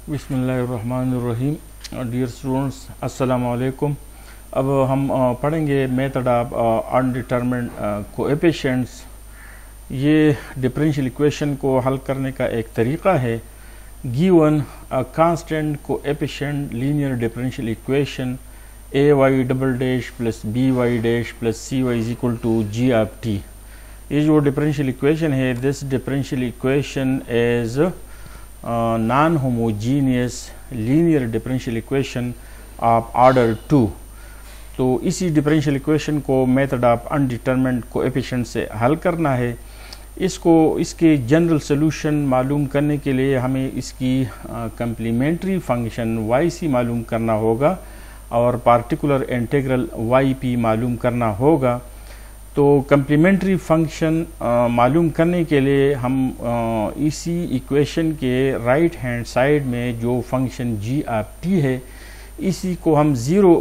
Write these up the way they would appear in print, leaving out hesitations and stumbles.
बिस्मिल्लाहिर्रहमानिर्रहीम। Dear students, अस्सलामु अलैकुम। अब हम पढ़ेंगे मेथड ऑफ अनडिटरमिन्ड कोएफिशिएंट्स। ये डिफरेंशियल इक्वेशन को हल करने का एक तरीका है। Given a constant coefficient linear differential equation a y double dash plus b y dash plus c y is equal to g of t। ये जो डिफरेंशियल इक्वेशन है, this differential equation is non homogeneous linear differential equation of order 2। तो इसी differential equation को method of undetermined coefficient से हल करना है। इसके जनरल सोल्यूशन मालूम करने के लिए हमें इसकी कम्प्लीमेंट्री फंक्शन yc मालूम करना होगा और पार्टिकुलर इंटीग्रल yp मालूम करना होगा। तो कम्प्लीमेंट्री फंक्शन मालूम करने के लिए हम इसी इक्वेशन के राइट हैंड साइड में जो फंक्शन g ऑफ t है, इसी को हम ज़ीरो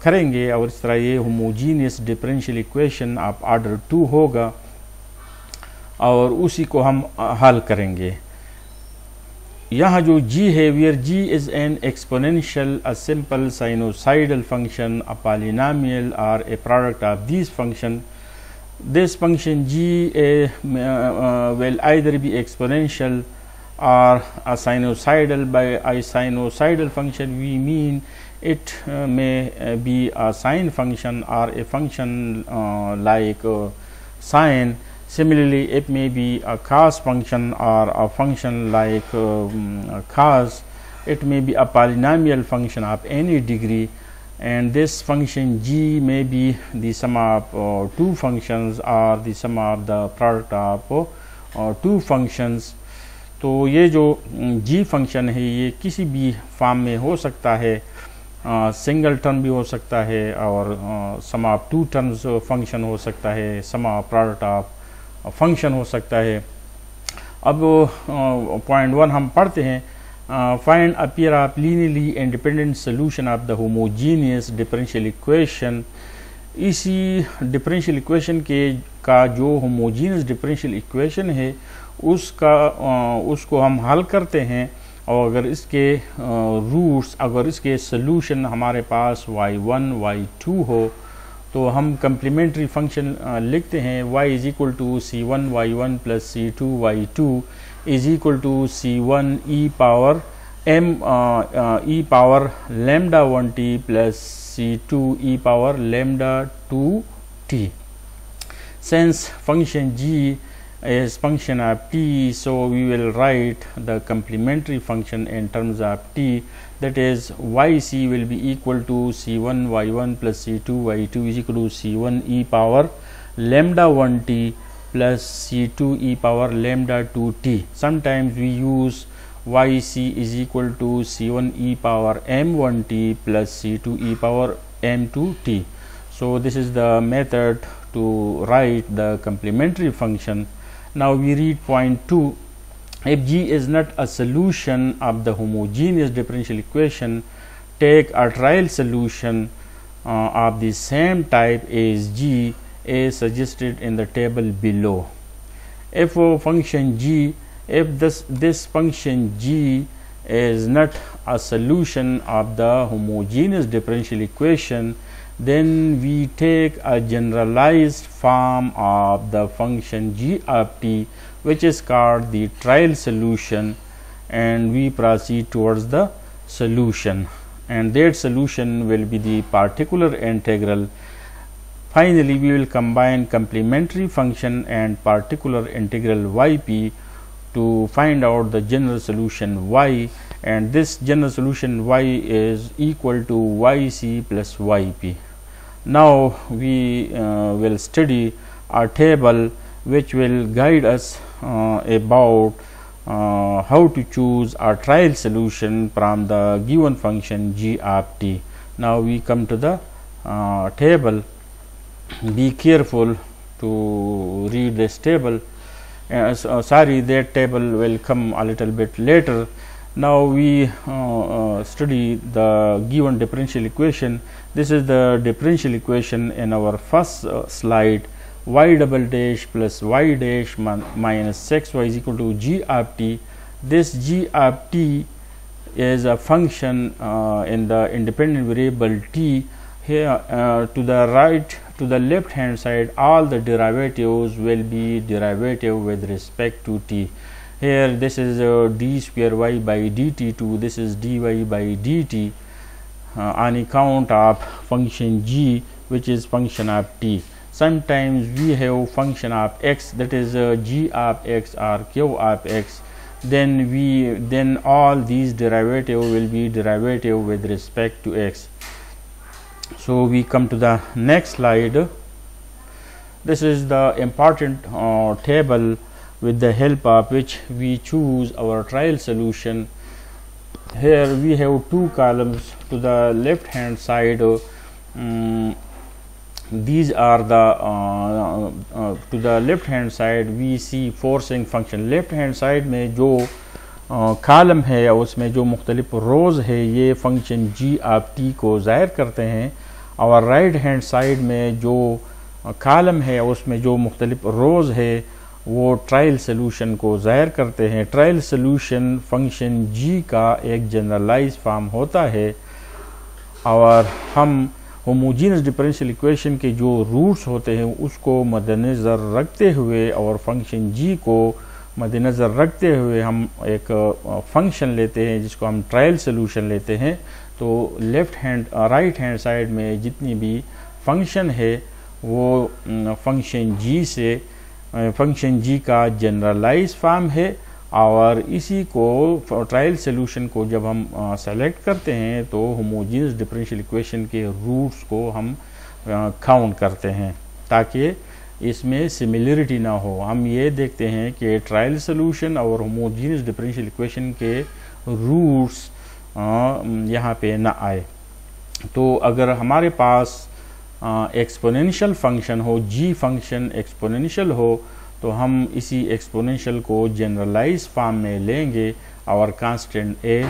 करेंगे और इस तरह ये homogeneous differential equation of order 2 होगा और उसी को हम हल करेंगे। यहाँ जो g है, where g is an exponential, a simple sinusoidal function, a polynomial or a product of these function. This function g will either be exponential or a sinusoidal. By a sinusoidal function we mean it may be a sine function or a function like sine. Similarly, it may be a cos function or a function like cos. It may be a polynomial function of any degree, and this function g may be the sum of two functions or the sum of the product of two functions. तो ये जो g function है ये किसी भी form में हो सकता है, सिंगल टर्म भी हो सकता है और सम ऑफ टू टर्म्स फंक्शन हो सकता है, सम ऑफ प्रोडक्ट ऑफ फंक्शन हो सकता है। अब पॉइंट 1 हम पढ़ते हैं। Find a pair of linearly independent solution of the homogeneous differential equation. इसी डिफरेंशियल इक्वेशन का जो होमोजीनियस डिफरेंशियल इक्वेशन है उसको हम हल करते हैं और अगर इसके रूट्स, अगर इसके सॉल्यूशन हमारे पास y1 y2 हो तो हम कम्प्लीमेंट्री फंक्शन लिखते हैं y is equal to c1 y1 plus c2 y2 is equal to c1 e power m e power lambda 1t plus c2 e power lambda 2t. Since function g is function of t, so we will write the complementary function in terms of t, that is yc will be equal to c1 y1 plus c2 y2 is equal to c1 e power lambda 1t plus c2 e power lambda 2t. Sometimes we use yc is equal to c1 e power m1t plus c2 e power m2t. So this is the method to write the complementary function. Now we read point 2. If g is not a solution of the homogeneous differential equation, take a trial solution of the same type as g as suggested in the table below. If function g, if this function g is not a solution of the homogeneous differential equation, then we take a generalized form of the function g of t, which is called the trial solution, and we proceed towards the solution, and that solution will be the particular integral. Finally, we will combine complementary function and particular integral yp to find out the general solution y, and this general solution y is equal to yc plus yp. Now we will study a table which will guide us about how to choose a trial solution from the given function g of t. Now we come to the table. Be careful to read this table. Sorry, that table will come a little bit later. Now we study the given differential equation. This is the differential equation in our first slide. Y double dash plus y dash minus xy is equal to g of t. This g of t is a function in the independent variable t. Here to the right, to the left hand side, all the derivatives will be derivative with respect to t. Here this is d square y by dt, to this is dy by dt on account of function g, which is function of t. Sometimes we have function of x, that is g of x or q of x. Then all these derivative will be derivative with respect to x. So we come to the next slide. This is the important table with the help of which we choose our trial solution. Here we have two columns to the left hand side. These are the to the left hand side we see forcing function. Left hand side में जो column है उसमें जो मुख्तलिफ रोज़ है ये function ji of T को ज़ाहिर करते हैं, और राइट हैंड साइड में जो कॉलम है उसमें जो मुख्तलिफ रोज़ है वो ट्रायल सॉल्यूशन को ज़ाहिर करते हैं। ट्रायल सॉल्यूशन फंक्शन जी का एक जनरलाइज फॉर्म होता है, और हम होमोजीनियस डिफरेंशियल इक्वेशन के जो रूट्स होते हैं उसको मद्देनज़र रखते हुए और फंक्शन जी को मद्देनज़र रखते हुए हम एक फंक्शन लेते हैं जिसको हम ट्रायल सॉल्यूशन लेते हैं। तो राइट हैंड साइड में जितनी भी फंक्शन है वो फंक्शन जी का जनरलाइज फॉर्म है, और इसी को ट्रायल सॉल्यूशन को जब हम सेलेक्ट करते हैं तो होमोजीनियस डिफरेंशियल इक्वेशन के रूट्स को हम काउंट करते हैं ताकि इसमें सिमिलरिटी ना हो। हम ये देखते हैं कि ट्रायल सॉल्यूशन और होमोजीनियस डिफरेंशियल इक्वेशन के रूट्स यहाँ पे ना आए। तो अगर हमारे पास एक्सपोनेंशियल फंक्शन हो, जी फंक्शन एक्सपोनेंशियल हो, तो हम इसी एक्सपोनेंशियल को जनरलाइज फॉर्म में लेंगे और कांस्टेंट ए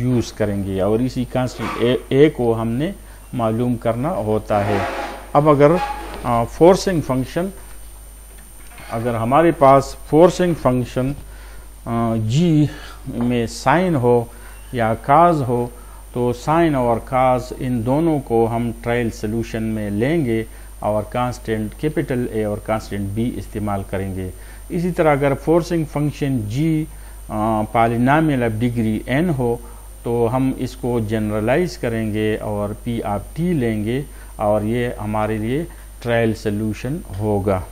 यूज़ करेंगे, और इसी कांस्टेंट ए को हमने मालूम करना होता है। अब अगर फोर्सिंग फंक्शन, अगर हमारे पास फोर्सिंग फंक्शन जी में साइन हो या काज हो, तो साइन और काज इन दोनों को हम ट्रायल सॉल्यूशन में लेंगे और कांस्टेंट कैपिटल ए और कांस्टेंट बी इस्तेमाल करेंगे। इसी तरह अगर forcing function G polynomial of degree N हो तो हम इसको जनरलाइज करेंगे और पी ऑफ टी लेंगे, और ये हमारे लिए ट्रायल सॉल्यूशन होगा।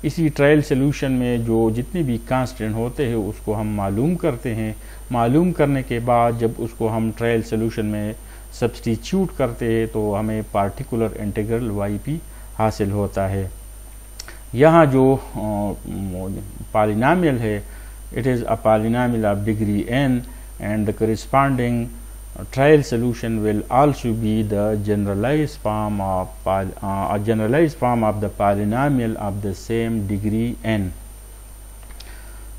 इसी ट्रायल सॉल्यूशन में जो जितने भी कांस्टेंट होते हैं उसको हम मालूम करते हैं। मालूम करने के बाद जब उसको हम ट्रायल सॉल्यूशन में सब्स्टिट्यूट करते हैं तो हमें पार्टिकुलर इंटीग्रल वाई पी हासिल होता है। यहाँ जो पॉलिनॉमियल है, it is a polynomial of degree N, and the corresponding trial solution will also be the generalized form of the polynomial of the same degree n.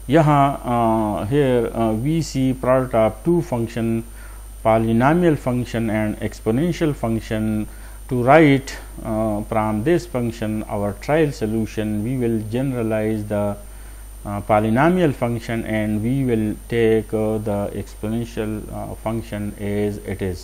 यहाँ here we see product of two function, polynomial function and exponential function. To write from this function our trial solution, we will generalize the polynomial function and we will take the exponential function as it is.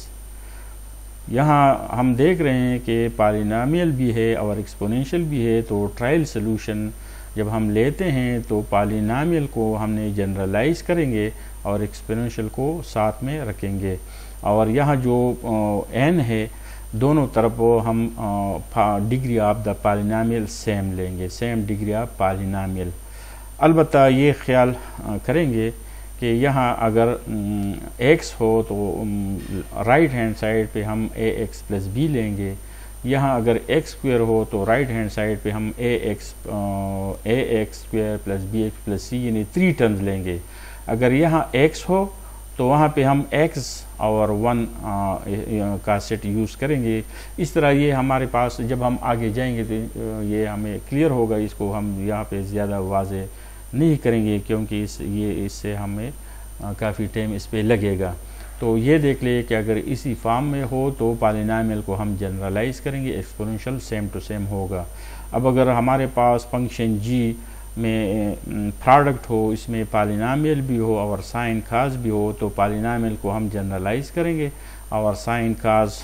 यहाँ हम देख रहे हैं कि polynomial भी है और exponential भी है, तो ट्रायल सॉल्यूशन जब हम लेते हैं तो पॉलिनॉमियल को हमने जनरलाइज करेंगे और एक्सपोनेंशियल को साथ में रखेंगे, और यहाँ जो n है दोनों तरफ हम degree of the polynomial same लेंगे, सेम डिग्री ऑफ पॉलिनॉमियल। अलबत्ता ये ख्याल करेंगे कि यहाँ अगर x हो तो राइट हैंड साइड पे हम ax प्लस बी लेंगे, यहाँ अगर x स्क्वायर हो तो राइट हैंड साइड पे हम ax square plus B X plus C यानी 3 टर्म्स लेंगे। अगर यहाँ x हो तो वहाँ पे हम x और 1 का सेट यूज़ करेंगे। इस तरह ये हमारे पास जब हम आगे जाएंगे तो ये हमें क्लियर होगा, इसको हम यहाँ पे ज़्यादा वाज़े नहीं करेंगे क्योंकि इससे हमें काफ़ी टाइम इस पे लगेगा। तो ये देख ले कि अगर इसी फॉर्म में हो तो पॉलिनॉमियल को हम जनरलाइज करेंगे, एक्सपोनेंशियल सेम टू सेम होगा। अब अगर हमारे पास फंक्शन जी में प्रोडक्ट हो, इसमें पॉलिनॉमियल भी हो और साइन काज भी हो, तो पॉलिनॉमियल को हम जनरलाइज करेंगे और साइन काज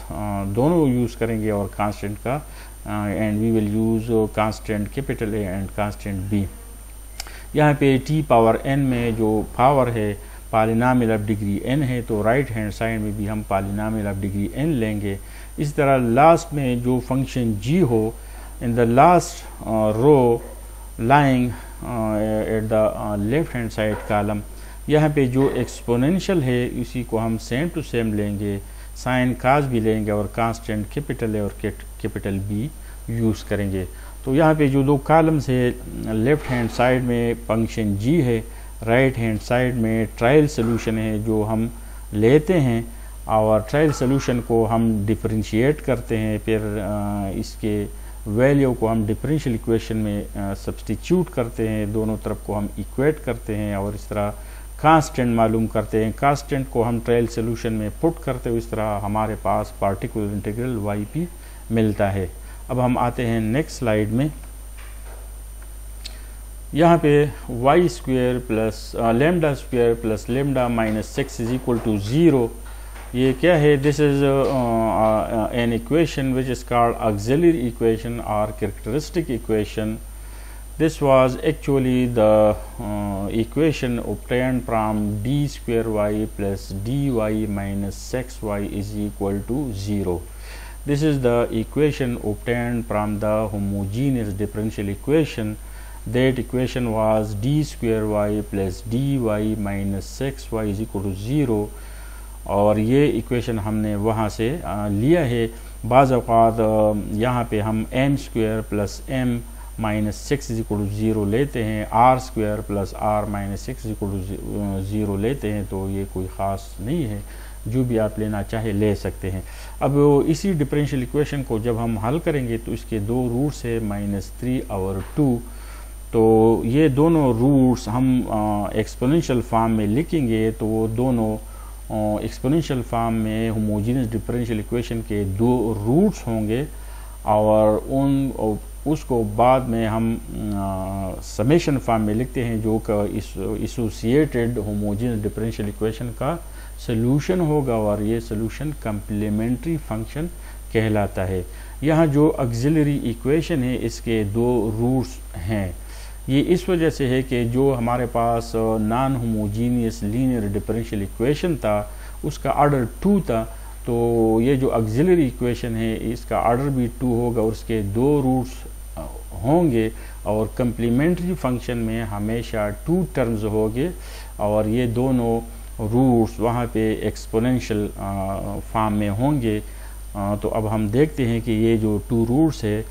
दोनों यूज़ करेंगे और कांस्टेंट का and we will use constant capital A and constant B. यहाँ पे टी पावर एन में जो पावर है पॉलिनॉमियल ऑफ डिग्री एन है, तो राइट हैंड साइड में भी हम पॉलिनॉमियल ऑफ डिग्री एन लेंगे। इस तरह लास्ट में जो फंक्शन जी हो in the last row lying at the left hand side column, यहाँ पे जो एक्सपोनेंशियल है उसी को हम सेम टू सेम लेंगे, साइन काज भी लेंगे और कांस्टेंट कैपिटल ए और कैपिटल बी यूज़ करेंगे। तो यहाँ पे जो दो कॉलम्स है, लेफ्ट हैंड साइड में फंक्शन जी है, राइट हैंड साइड में ट्रायल सोल्यूशन है जो हम लेते हैं और ट्रायल सोल्यूशन को हम डिफरेंशिएट करते हैं, फिर इसके वैल्यू को हम डिफरेंशियल इक्वेशन में सब्स्टिट्यूट करते हैं, दोनों तरफ को हम इक्वेट करते हैं और इस तरह कांस्टेंट मालूम करते हैं। कांस्टेंट को हम ट्रायल सोल्यूशन में पुट करते हुए इस तरह हमारे पास पार्टिकुलर इंटीग्रल वाई पी मिलता है। अब हम आते हैं नेक्स्ट स्लाइड में। यहाँ पे Y square plus lambda square plus lambda minus 6 is equal to 0, ये क्या है? This is an equation which is called auxiliary equation और characteristic equation. This was actually the equation obtained from d square y plus dy minus 6y is equal to 0. This is the equation obtained from the homogeneous differential equation. That equation was d square y plus dy minus 6y is equal to 0. और ये equation हमने वहाँ से लिया है। बाज़ औक़ात यहाँ पे हम m square plus m minus 6 is equal to 0 लेते हैं, R square plus R minus 6 is equal to 0 लेते हैं, तो ये कोई ख़ास नहीं है, जो भी आप लेना चाहे ले सकते हैं। अब इसी डिफरेंशियल इक्वेशन को जब हम हल करेंगे तो इसके दो रूट्स है -3 और 2, तो ये दोनों रूट्स हम एक्सपोनेंशियल फॉर्म में लिखेंगे, तो वो दोनों एक्सपोनेंशियल फॉर्म में होमोजेनियस डिफरेंशियल इक्वेशन के दो रूट्स होंगे और उसको बाद में हम समेशन फॉर्म में लिखते हैं जो कि एसोसिएटेड होमोजेनियस डिफरेंशियल इक्वेशन का सॉल्यूशन होगा और ये सॉल्यूशन कम्प्लीमेंट्री फंक्शन कहलाता है। यहाँ जो ऑक्सिलरी इक्वेशन है इसके दो रूट्स हैं। ये इस वजह से है कि जो हमारे पास non homogeneous linear differential equation था उसका ऑर्डर 2 था, तो ये जो ऑक्सिलरी इक्वेशन है इसका ऑर्डर भी 2 होगा और उसके दो रूट्स होंगे और कम्प्लीमेंट्री फंक्शन में हमेशा 2 टर्म्स होंगे और ये दोनों रूट्स वहाँ पे एक्सपोनेंशियल फॉर्म में होंगे। तो अब हम देखते हैं कि ये जो 2 रूट्स है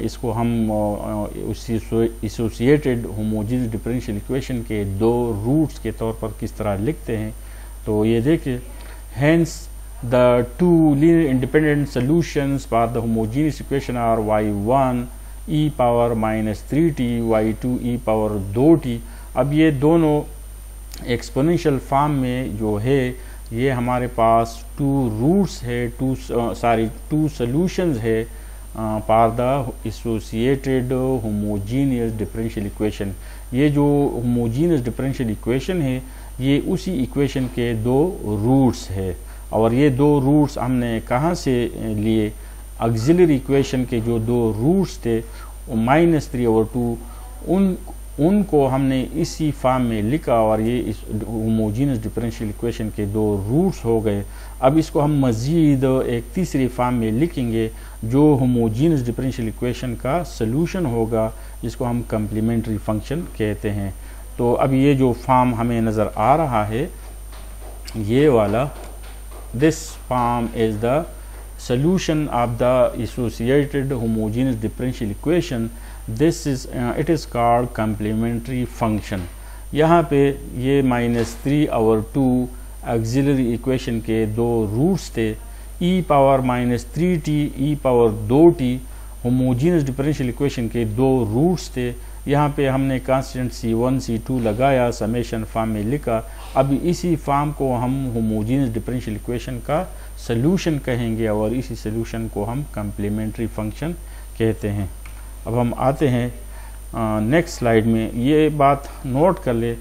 इसको हम एसोसिएटेड होमोजेनियस डिफरेंशियल इक्वेशन के दो रूट्स के तौर पर किस तरह लिखते हैं। तो ये देखिए, hence the two linear independent solutions for the homogeneous equation are y1 e power minus 3t y2 e power 2t। अब ये दोनों एक्सपोनेंशियल फॉर्म में जो है ये हमारे पास 2 रूट्स है, 2 सॉल्यूशंस है for the associated homogeneous differential equation. ये जो होमोजेनियस डिफरेंशियल इक्वेशन है ये उसी इक्वेशन के 2 रूट्स है और ये 2 रूट्स हमने कहाँ से लिए? ऑक्सिलरी इक्वेशन के जो 2 रूट्स थे -3 और 2 उनको हमने इसी फॉर्म में लिखा और ये इस होमोजेनियस डिफरेंशियल इक्वेशन के 2 रूट्स हो गए। अब इसको हम मज़ीद एक तीसरी फॉर्म में लिखेंगे जो होमोजेनियस डिफरेंशियल इक्वेशन का सॉल्यूशन होगा, जिसको हम कम्प्लीमेंट्री फंक्शन कहते हैं। तो अब ये जो फॉर्म हमें नज़र आ रहा है ये वाला, this form is the solution of the associated homogeneous differential equation. This is it is called complementary function. यहाँ पे ये -3 और 2 auxiliary equation के 2 रूट्स थे, e power -3t e power 2t homogeneous differential equation के 2 रूट्स थे। यहाँ पे हमने कांस्टेंट C1 C2 लगाया, समेशन फॉर्म में लिखा। अब इसी फॉर्म को हम होमोजेनियस डिफरेंशियल इक्वेशन का सॉल्यूशन कहेंगे और इसी सॉल्यूशन को हम कम्प्लीमेंट्री फंक्शन कहते हैं। अब हम आते हैं नेक्स्ट स्लाइड में ये बात नोट कर ले,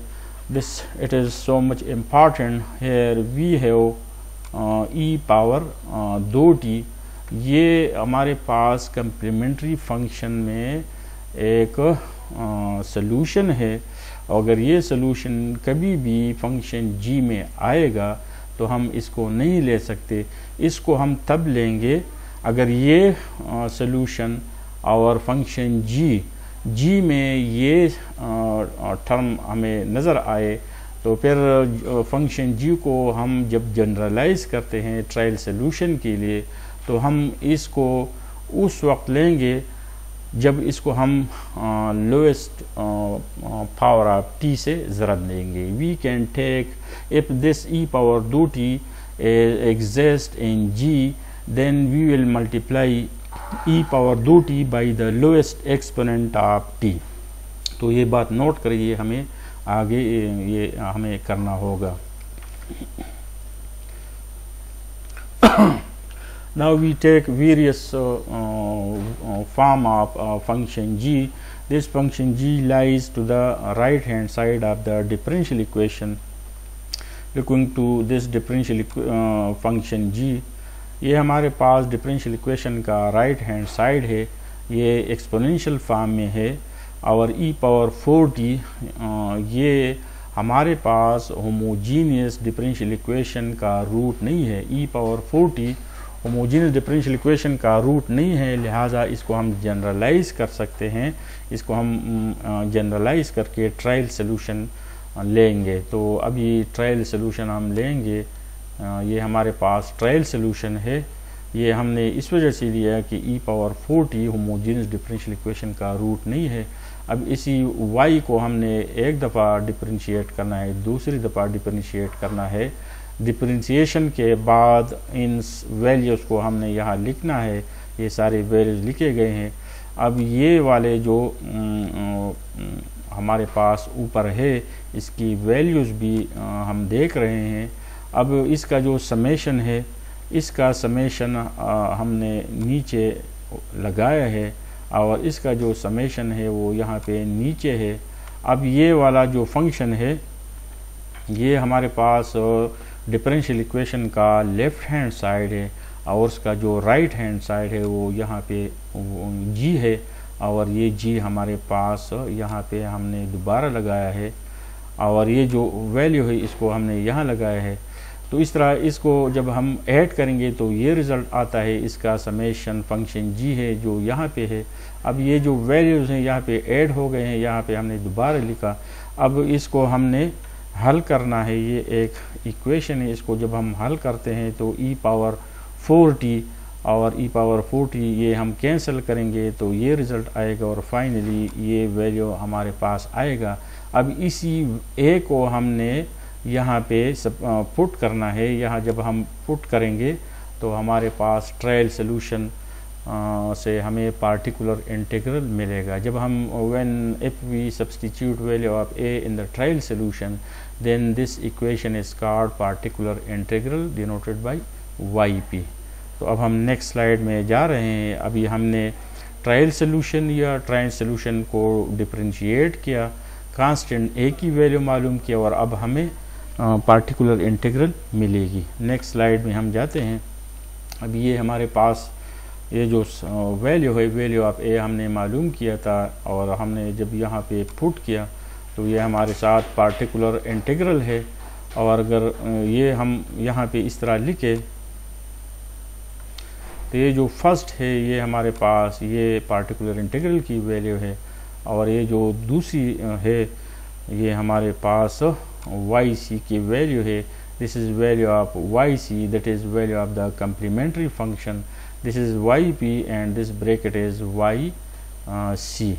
this it is so much important. Here we have E power 2t, ये हमारे पास कम्प्लीमेंट्री फंक्शन में एक सॉल्यूशन है। अगर ये सॉल्यूशन कभी भी फंक्शन g में आएगा तो हम इसको नहीं ले सकते, इसको हम तब लेंगे अगर ये सॉल्यूशन और फंक्शन g में ये टर्म हमें नज़र आए, तो फिर फंक्शन g को हम जब जनरलाइज करते हैं ट्रायल सॉल्यूशन के लिए, तो हम इसको उस वक्त लेंगे जब इसको हम लोएस्ट पावर ऑफ t से ज़रब लेंगे। We can take if this e power 2t exist in g, then we will multiply e power 2t by the lowest exponent of t। तो ये बात नोट करिए, हमें आगे ये हमें करना होगा। Now we take various form of function g. This function g lies to the right hand side of the differential equation. Looking to this differential function g, ये हमारे पास डिफरेंशियल इक्वेशन का राइट हैंड साइड है, ये exponential form में है। और e power 4t ये हमारे पास होमोजीनियस डिफरेंशियल इक्वेशन का रूट नहीं है। e power 4t homogeneous differential equation का रूट नहीं है, लिहाजा इसको हम जनरलाइज कर सकते हैं। इसको हम जनरलाइज करके ट्रायल सॉल्यूशन लेंगे। तो अभी ट्रायल सॉल्यूशन हम लेंगे। ये हमारे पास ट्रायल सॉल्यूशन है, ये हमने इस वजह से लिया कि e power 4t homogeneous differential equation का रूट नहीं है। अब इसी y को हमने एक दफ़ा डिफरेंशिएट करना है, दूसरी दफ़ा डिफरेंशिएट करना है। डिफरेंशिएशन के बाद इन वैल्यूज़ को हमने यहाँ लिखना है, ये सारे वैल्यूज़ लिखे गए हैं। अब ये वाले जो हमारे पास ऊपर है, इसकी वैल्यूज़ भी हम देख रहे हैं। अब इसका जो समेशन है, इसका समेशन हमने नीचे लगाया है और इसका जो समेशन है वो यहाँ पे नीचे है। अब ये वाला जो फंक्शन है, ये हमारे पास डिफरेंशियल इक्वेशन का लेफ़्ट हैंड साइड है और उसका जो राइट हैंड साइड है वो यहाँ पे g है। और ये g हमारे पास यहाँ पे हमने दोबारा लगाया है और ये जो वैल्यू है इसको हमने यहाँ लगाया है। तो इस तरह इसको जब हम ऐड करेंगे तो ये रिज़ल्ट आता है, इसका समेशन फंक्शन g है जो यहाँ पे है। अब ये जो वैल्यूज़ हैं यहाँ पे ऐड हो गए हैं, यहाँ पे हमने दोबारा लिखा। अब इसको हमने हल करना है, ये एक इक्वेशन है, इसको जब हम हल करते हैं तो e पावर 4t और e पावर 4t ये हम कैंसिल करेंगे तो ये रिज़ल्ट आएगा और फाइनली ये वैल्यू हमारे पास आएगा। अब इसी a को हमने यहाँ पे पुट करना है। यहाँ जब हम पुट करेंगे तो हमारे पास ट्रायल सॉल्यूशन से हमें पार्टिकुलर इंटीग्रल मिलेगा। जब हम when if we substitute value of a in the trial solution, then this equation is called particular integral denoted by yp। तो अब हम नेक्स्ट स्लाइड में जा रहे हैं। अभी हमने ट्रायल सॉल्यूशन या ट्रायल सॉल्यूशन को डिफरेंशिएट किया, कांस्टेंट a की वैल्यू मालूम किया और अब हमें पार्टिकुलर इंटीग्रल मिलेगी। नेक्स्ट स्लाइड में हम जाते हैं। अब ये हमारे पास ये जो वैल्यू है, वैल्यू ऑफ a हमने मालूम किया था और हमने जब यहाँ पे पुट किया तो ये हमारे साथ पार्टिकुलर इंटीग्रल है। और अगर ये हम यहाँ पे इस तरह लिखे तो ये जो फर्स्ट है ये हमारे पास ये पार्टिकुलर इंटीग्रल की वैल्यू है और ये जो दूसरी है ये हमारे पास yc की वैल्यू है। This is value of yc, that is value of the complementary function. This is yp and this bracket is yc।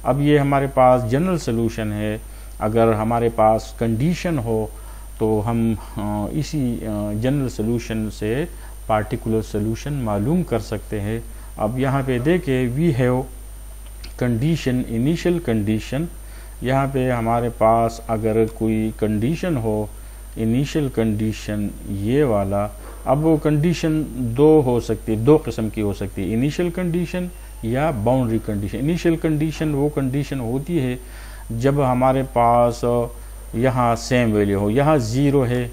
अब ये हमारे पास जनरल सॉल्यूशन है। अगर हमारे पास कंडीशन हो तो हम इसी जनरल सॉल्यूशन से पार्टिकुलर सॉल्यूशन मालूम कर सकते हैं। अब यहाँ पे देखें, we have condition, initial condition. यहाँ पे हमारे पास अगर कोई कंडीशन हो, इनिशियल कंडीशन ये वाला, अब वो कंडीशन दो हो सकती है, दो किस्म की हो सकती है, इनिशियल कंडीशन या बाउंड्री कंडीशन। इनिशियल कंडीशन वो कंडीशन होती है जब हमारे पास यहाँ सेम वैल्यू हो, यहाँ 0 है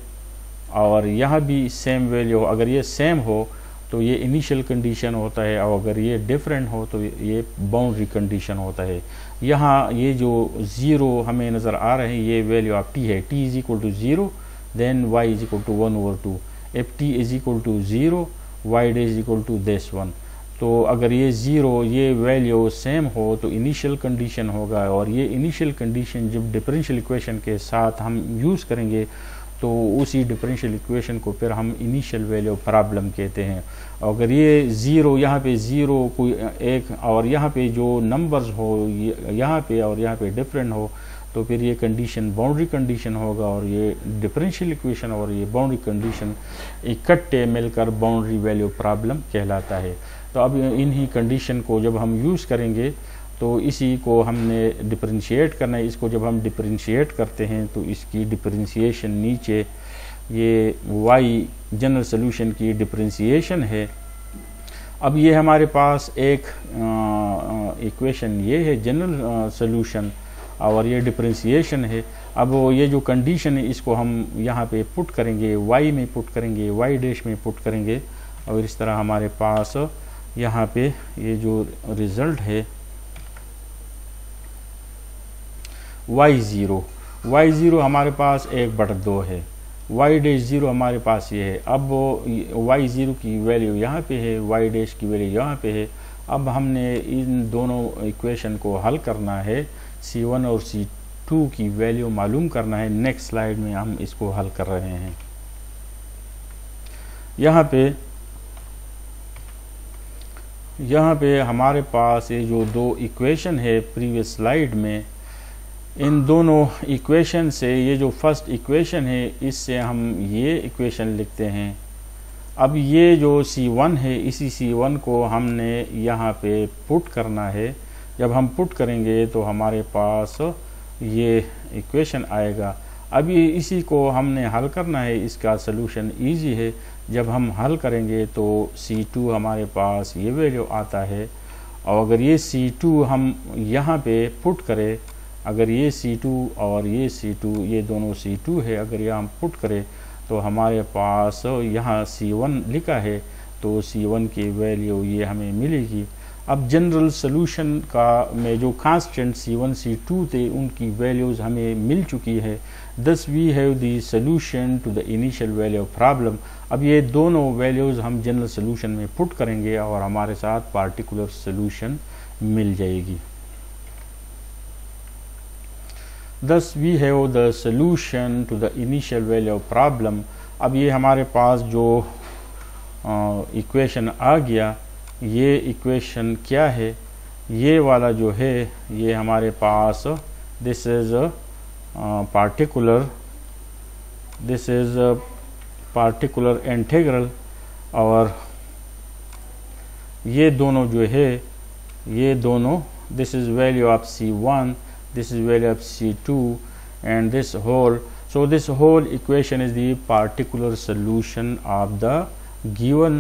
और यहाँ भी सेम वैल्यू हो। अगर ये सेम हो तो ये इनिशियल कंडीशन होता है, और अगर ये डिफरेंट हो तो ये बाउंड्री कंडीशन होता है। यहाँ ये जो 0 हमें नज़र आ रहे हैं ये वैल्यू ऑफ t है। t is equal to 0 then y is equal to 1/2। If t is equal to 0 y dash is equal to this 1। तो अगर ये 0 ये वैल्यू सेम हो तो इनिशियल कंडीशन होगा, और ये इनिशियल कंडीशन जब डिफरेंशियल इक्वेशन के साथ हम यूज़ करेंगे तो उसी डिफरेंशियल इक्वेशन को फिर हम इनिशियल वैल्यू प्रॉब्लम कहते हैं। अगर ये 0 यहाँ पे 0 कोई एक और यहाँ पे जो नंबर्स हो यहाँ पे और यहाँ पे डिफरेंट हो तो फिर ये कंडीशन बाउंड्री कंडीशन होगा, और ये डिफरेंशियल इक्वेशन और ये बाउंड्री कंडीशन इकट्ठे मिलकर बाउंड्री वैल्यू प्रॉब्लम कहलाता है। तो अब इन्हीं कंडीशन को जब हम यूज़ करेंगे तो इसी को हमने डिफरेंशिएट करना है। इसको जब हम डिफरेंशिएट करते हैं तो इसकी डिफरेंशिएशन नीचे ये y जनरल सोल्यूशन की डिफरेंशिएशन है। अब ये हमारे पास एक इक्वेशन ये है जनरल सोल्यूशन, और ये डिफरेंशिएशन है। अब ये जो कंडीशन है इसको हम यहाँ पे पुट करेंगे, y में पुट करेंगे, y डैश में पुट करेंगे, और इस तरह हमारे पास यहाँ पे ये जो रिज़ल्ट है y0 हमारे पास 1/2 है, y डैश 0 हमारे पास ये है। अब y0 की वैल्यू यहाँ पे है, y डैश की वैल्यू यहाँ पे है। अब हमने इन दोनों इक्वेशन को हल करना है, C1 और C2 की वैल्यू मालूम करना है। नेक्स्ट स्लाइड में हम इसको हल कर रहे हैं। यहाँ पे हमारे पास ये जो दो इक्वेशन है प्रीवियस स्लाइड में, इन दोनों इक्वेशन से ये जो फर्स्ट इक्वेशन है इससे हम ये इक्वेशन लिखते हैं। अब ये जो C1 है इसी C1 को हमने यहाँ पे पुट करना है। जब हम पुट करेंगे तो हमारे पास ये इक्वेशन आएगा। अभी इसी को हमने हल करना है, इसका सलूशन इजी है। जब हम हल करेंगे तो C2 हमारे पास ये वैल्यू आता है, और अगर ये C2 हम यहाँ पे पुट करें, अगर ये C2 और ये C2 ये दोनों C2 है, अगर ये हम पुट करें तो हमारे पास यहाँ C1 लिखा है, तो C1 की वैल्यू ये हमें मिलेगी। अब जनरल सोल्यूशन का में जो कांस्टेंट C1 C2 थे उनकी वैल्यूज़ हमें मिल चुकी है। Thus we have the solution to the initial value of problem. अब ये दोनों वैल्यूज़ हम जनरल सोल्यूशन में पुट करेंगे और हमारे साथ पार्टिकुलर सोल्यूशन मिल जाएगी। Thus we have the solution to the initial value of problem। अब ये हमारे पास जो इक्वेशन आ गया, ये इक्वेशन क्या है, ये वाला जो है ये हमारे पास दिस इज पार्टिकुलर इंटीग्रल, और ये दोनों जो है ये दोनों this is value of C1, this is value of C2, and this whole, so this whole equation is the particular solution of the given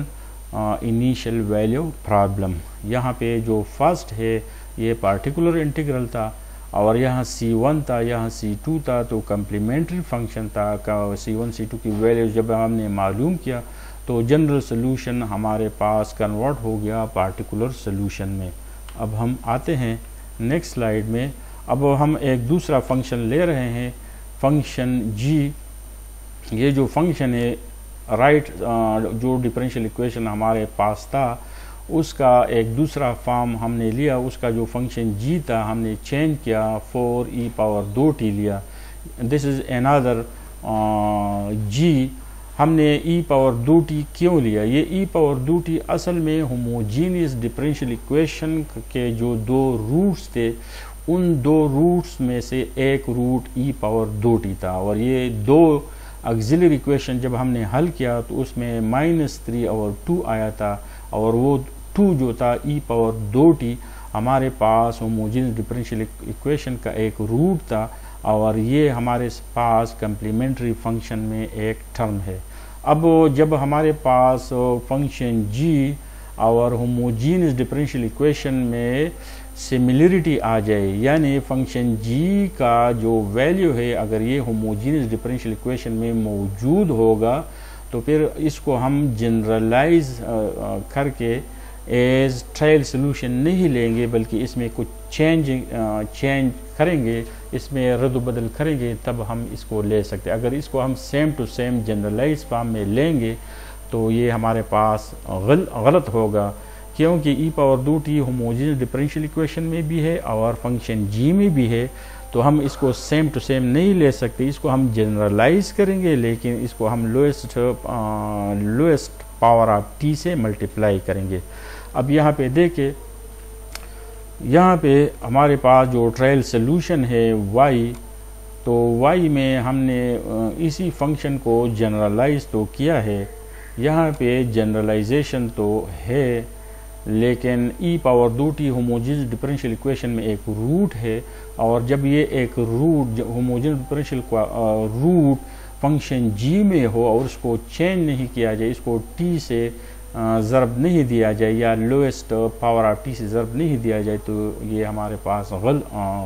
initial value problem। यहाँ पे जो फर्स्ट है ये पार्टिकुलर इंटीग्रल था, और यहाँ C1 था, यहाँ C2 था, तो कम्प्लीमेंट्री फंक्शन था। C1 C2 की वैल्यू जब हमने मालूम किया तो जनरल सोल्यूशन हमारे पास कन्वर्ट हो गया पार्टिकुलर सोल्यूशन में। अब हम आते हैं नेक्स्ट स्लाइड में। अब हम एक दूसरा फंक्शन ले रहे हैं, फंक्शन g। ये जो फंक्शन है जो डिफरेंशियल इक्वेशन हमारे पास था उसका एक दूसरा फॉर्म हमने लिया। उसका जो फंक्शन g था हमने चेंज किया, 4e⁻2t लिया। This is another g। हमने e⁻2t क्यों लिया? ये e⁻2t असल में होमोजीनियस डिफरेंशियल इक्वेशन के जो दो रूट्स थे उन दो रूट्स में से एक रूट e⁻2t था, और ये दो ऑक्सिलरी इक्वेशन जब हमने हल किया तो उसमें -3 और 2 आया था, और वो 2 जो था e⁻2t हमारे पास होमोजीनियस डिफरेंशियल इक्वेशन का एक रूट था, और ये हमारे पास कम्प्लीमेंट्री फंक्शन में एक टर्म है। अब जब हमारे पास फंक्शन g और होमोजीनियस डिफरेंशियल इक्वेशन में सिमिलरिटी आ जाए, यानी फंक्शन जी का जो वैल्यू है अगर ये होमोजीनियस डिफरेंशियल इक्वेशन में मौजूद होगा तो फिर इसको हम जनरलाइज करके एज ट्रायल सोल्यूशन नहीं लेंगे, बल्कि इसमें कुछ चेंज करेंगे, इसमें रद्द-बदल करेंगे, तब हम इसको ले सकते हैं। अगर इसको हम same to same generalize form में लेंगे तो ये हमारे पास गलत होगा, क्योंकि E power 2t homogeneous differential equation में भी है और फंक्शन जी में भी है, तो हम इसको सेम टू सेम नहीं ले सकते। इसको हम जनरलाइज करेंगे, लेकिन इसको हम लोएस्ट पावर ऑफ t से मल्टीप्लाई करेंगे। अब यहाँ पे देखें, यहाँ पे हमारे पास जो ट्रायल सोल्यूशन है y, तो y में हमने इसी फंक्शन को जनरलाइज तो किया है, यहाँ पे जनरलाइजेशन तो है, लेकिन E power 2t homogeneous differential equation में एक रूट है, और जब ये एक root homogeneous differential root function g में हो और उसको चेंज नहीं किया जाए, इसको t से ज़रब नहीं दिया जाए या लोएस्ट पावर ऑफ t से ज़रब नहीं दिया जाए, तो ये हमारे पास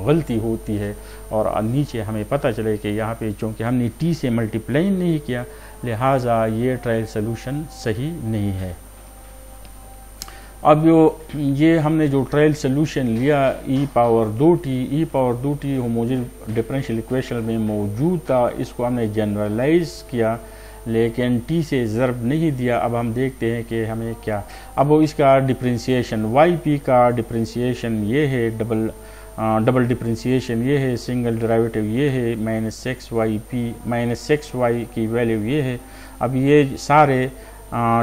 गलती होती है। और नीचे हमें पता चले कि यहाँ पे चूँकि हमने t से मल्टीप्लाई नहीं किया, लिहाजा ये ट्रायल सोल्यूशन सही नहीं है। अब ये हमने जो ट्रायल सोल्यूशन लिया E power 2t homogeneous differential equation में मौजूद था, इसको हमने जनरलाइज किया लेकिन t से ज़रब नहीं दिया। अब हम देखते हैं कि हमें क्या, अब इसका डिफरेंशिएशन yp का डिफरेंशिएशन ये है, डबल डिफरेंशिएशन ये है, सिंगल डेरिवेटिव ये है, -xy की वैल्यू ये है। अब ये सारे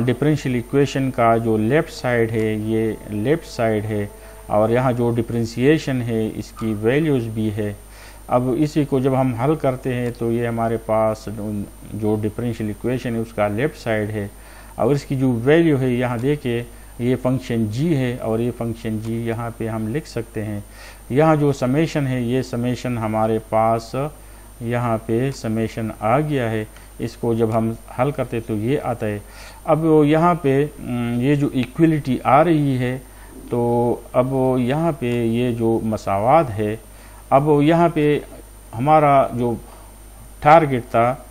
डिफरेंशियल इक्वेशन का जो लेफ़्ट साइड है ये लेफ़्ट साइड है, और यहाँ जो डिफरेंशिएशन है इसकी वैल्यूज़ भी है। अब इसी को जब हम हल करते हैं तो ये हमारे पास जो डिफरेंशियल इक्वेशन है उसका लेफ़्ट साइड है, और इसकी जो वैल्यू है यहाँ देखिए, ये फंक्शन g है और ये फंक्शन g यहाँ पे हम लिख सकते हैं। यहाँ जो समेशन है ये समेशन हमारे पास यहाँ पे समेशन आ गया है, इसको जब हम हल करते तो ये आता है। अब यहाँ पे ये जो इक्वलिटी आ रही है, तो अब यहाँ पे ये जो मसावात है, अब यहाँ पे हमारा जो टारगेट था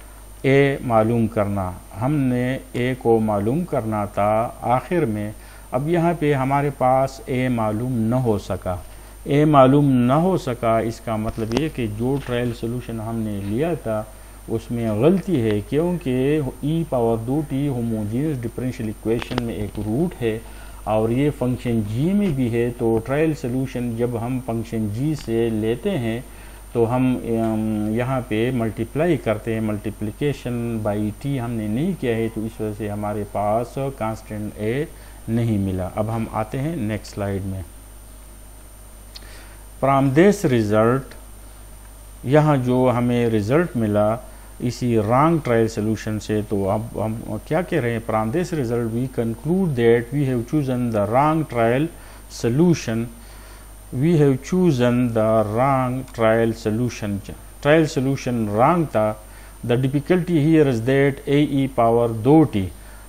ए मालूम करना, हमने ए को मालूम करना था आखिर में। अब यहाँ पे हमारे पास ए मालूम न हो सका, इसका मतलब ये कि जो ट्रायल सोल्यूशन हमने लिया था उसमें गलती है, क्योंकि E power 2t homogeneous differential equation में एक रूट है और ये फंक्शन g में भी है। तो ट्रायल सोल्यूशन जब हम फंक्शन g से लेते हैं तो हम यहाँ पे मल्टीप्लाई करते हैं, मल्टीप्लिकेशन बाई t हमने नहीं किया है, तो इस वजह से हमारे पास कांस्टेंट a नहीं मिला। अब हम आते हैं नेक्स्ट स्लाइड में। फ्रॉम दिस रिजल्ट, यहाँ जो हमें रिजल्ट मिला इसी रॉन्ग ट्रायल सोल्यूशन से, तो अब हम क्या कह रहे हैं, from this result we conclude that we have chosen the wrong trial solution. Trial solution wrong था। The difficulty here is that E power 2t,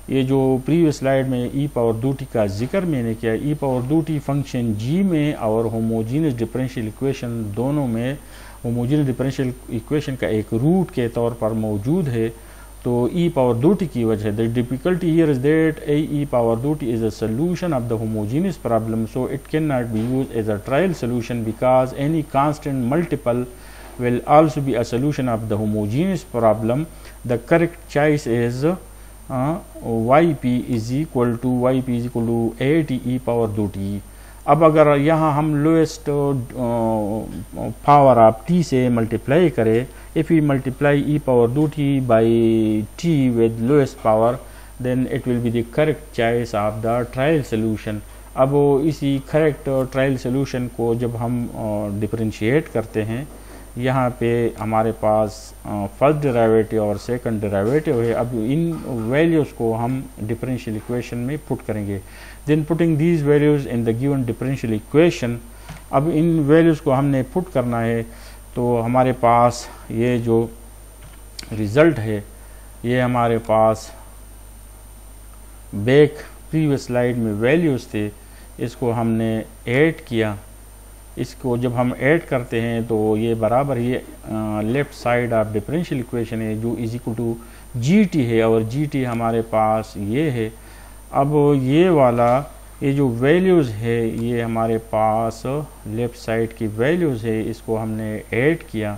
ये जो प्रीवियस स्लाइड में ई पावर 2t का जिक्र मैंने किया, ई पावर 2t फंक्शन g में और होमोजेनियस डिफरेंशियल इक्वेशन दोनों में होमोजेनियस डिफरेंशियल इक्वेशन का एक रूट के तौर पर मौजूद है। तो ई पावर 2t की वजह, the difficulty here is that E power 2t is a solution of the homogeneous problem, so it can not be used as a trial solution because any constant multiple will also be a solution of the homogeneous problem. The correct choice is yp is equal to at e power 2t. अब अगर यहाँ हम lowest power of t से multiply करें, if we multiply e power 2t by t with lowest power, then it will be the correct choice of the trial solution. अब इसी correct trial solution को जब हम डिफरेंशिएट करते हैं, यहाँ पे हमारे पास फर्स्ट डेरिवेटिव और सेकंड डेरिवेटिव है। अब इन वैल्यूज़ को हम डिफरेंशियल इक्वेशन में पुट करेंगे। Then putting these values in the given differential equation, अब इन वैल्यूज़ को हमने पुट करना है, तो हमारे पास ये जो रिज़ल्ट है ये हमारे पास बैक प्रीवियस स्लाइड में वैल्यूज़ थे, इसको हमने ऐड किया। इसको जब हम ऐड करते हैं तो ये बराबर ये left side of differential equation है जो is equal to G T है, और जी टी हमारे पास ये है। अब ये वाला ये जो वैल्यूज़ है ये हमारे पास लेफ़्ट साइड की वैल्यूज़ है, इसको हमने ऐड किया।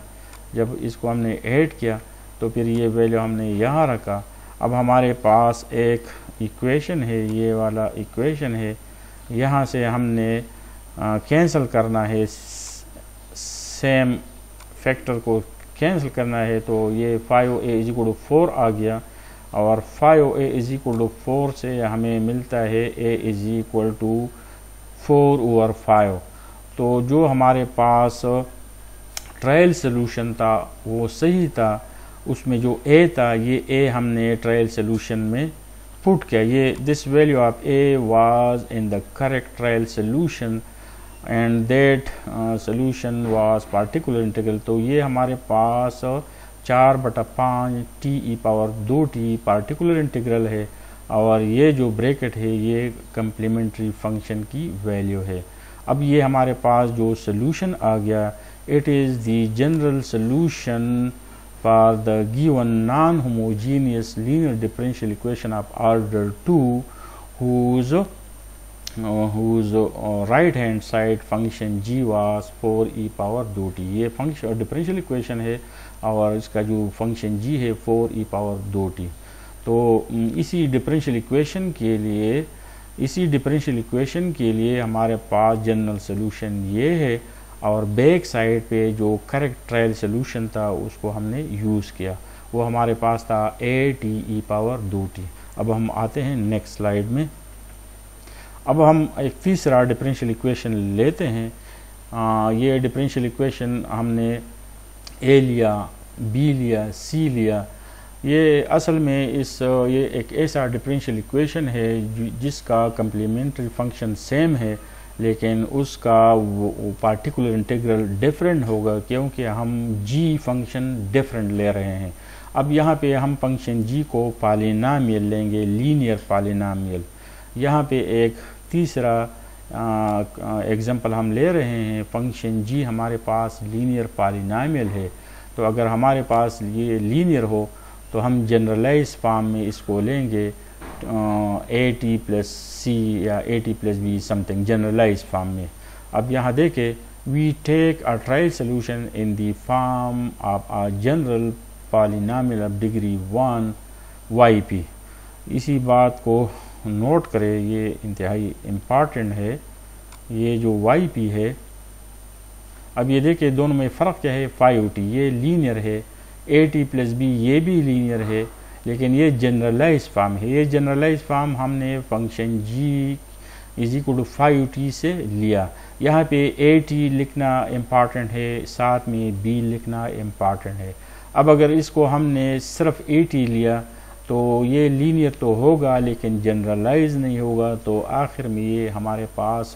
जब इसको हमने ऐड किया तो फिर ये वैल्यू हमने यहाँ रखा। अब हमारे पास एक इक्वेशन है, ये वाला इक्वेशन है, यहाँ से हमने कैंसिल करना है, सेम फैक्टर को कैंसिल करना है। तो ये 5a इज इक्वल टू 4 आ गया, और 5a इज इक्वल टू 4 से हमें मिलता है a इज इक्वल टू 4/5। तो जो हमारे पास ट्रायल सोल्यूशन था वो सही था, उसमें जो a था ये a हमने ट्रायल सोल्यूशन में पुट किया। ये this value of a was in the correct trial solution and that solution was particular integral. तो ये हमारे पास 4/5 t⁻2t पार्टिकुलर इंटीग्रल है, और ये जो ब्रैकेट है ये कम्प्लीमेंट्री फंक्शन की वैल्यू है। अब ये हमारे पास जो सोल्यूशन आ गया, it is the general solution for the given non-homogeneous linear differential equation of order 2 whose right hand side function g was 4e⁻2t। ये फंक्शन डिफरेंशियल इक्वेशन है और इसका जो फंक्शन g है 4e⁻2t। तो इसी डिफरेंशियल इक्वेशन के लिए हमारे पास जनरल सोल्यूशन ये है, और बैक साइड पे जो करेक्ट ट्रायल सोल्यूशन था उसको हमने यूज़ किया, वो हमारे पास था a/t⁻2t। अब हम आते हैं नेक्स्ट स्लाइड में। अब हम एक तीसरा डिफरेंशियल इक्वेशन लेते हैं। ये डिफरेंशियल इक्वेशन हमने a लिया, b लिया, c लिया। ये असल में ये एक ऐसा डिफरेंशियल इक्वेशन है जिसका कम्प्लीमेंट्री फंक्शन सेम है, लेकिन उसका वो पार्टिकुलर इंटीग्रल डिफरेंट होगा क्योंकि हम g फंक्शन डिफरेंट ले रहे हैं। अब यहाँ पे हम फंक्शन g को पॉलिनॉमियल लेंगे, लीनियर पॉलिनॉमियल। यहाँ पे एक तीसरा एग्जांपल हम ले रहे हैं, फंक्शन g हमारे पास लीनियर पॉलिनॉमियल है। तो अगर हमारे पास ये लीनियर हो तो हम जनरलाइज फॉर्म में इसको लेंगे at+c या at+b समथिंग जनरलाइज फॉर्म में। अब यहाँ देखें, we take a trial solution in the form of a general polynomial of degree 1 yp। इसी बात को नोट करें, ये इंतहाई इम्पॉर्टेंट है। ये जो yp है, अब ये देखें दोनों में फ़र्क क्या है, 5t ये लीनियर है, at+b ये भी लीनियर है, लेकिन ये जनरलाइज फॉर्म है। ये जनरलाइज फॉर्म हमने function g is equal to 5t से लिया। यहाँ पे at लिखना इम्पॉर्टेंट है, साथ में b लिखना इम्पॉर्टेंट है। अब अगर इसको हमने सिर्फ at लिया तो ये लीनियर तो होगा लेकिन जनरलाइज नहीं होगा, तो आखिर में ये हमारे पास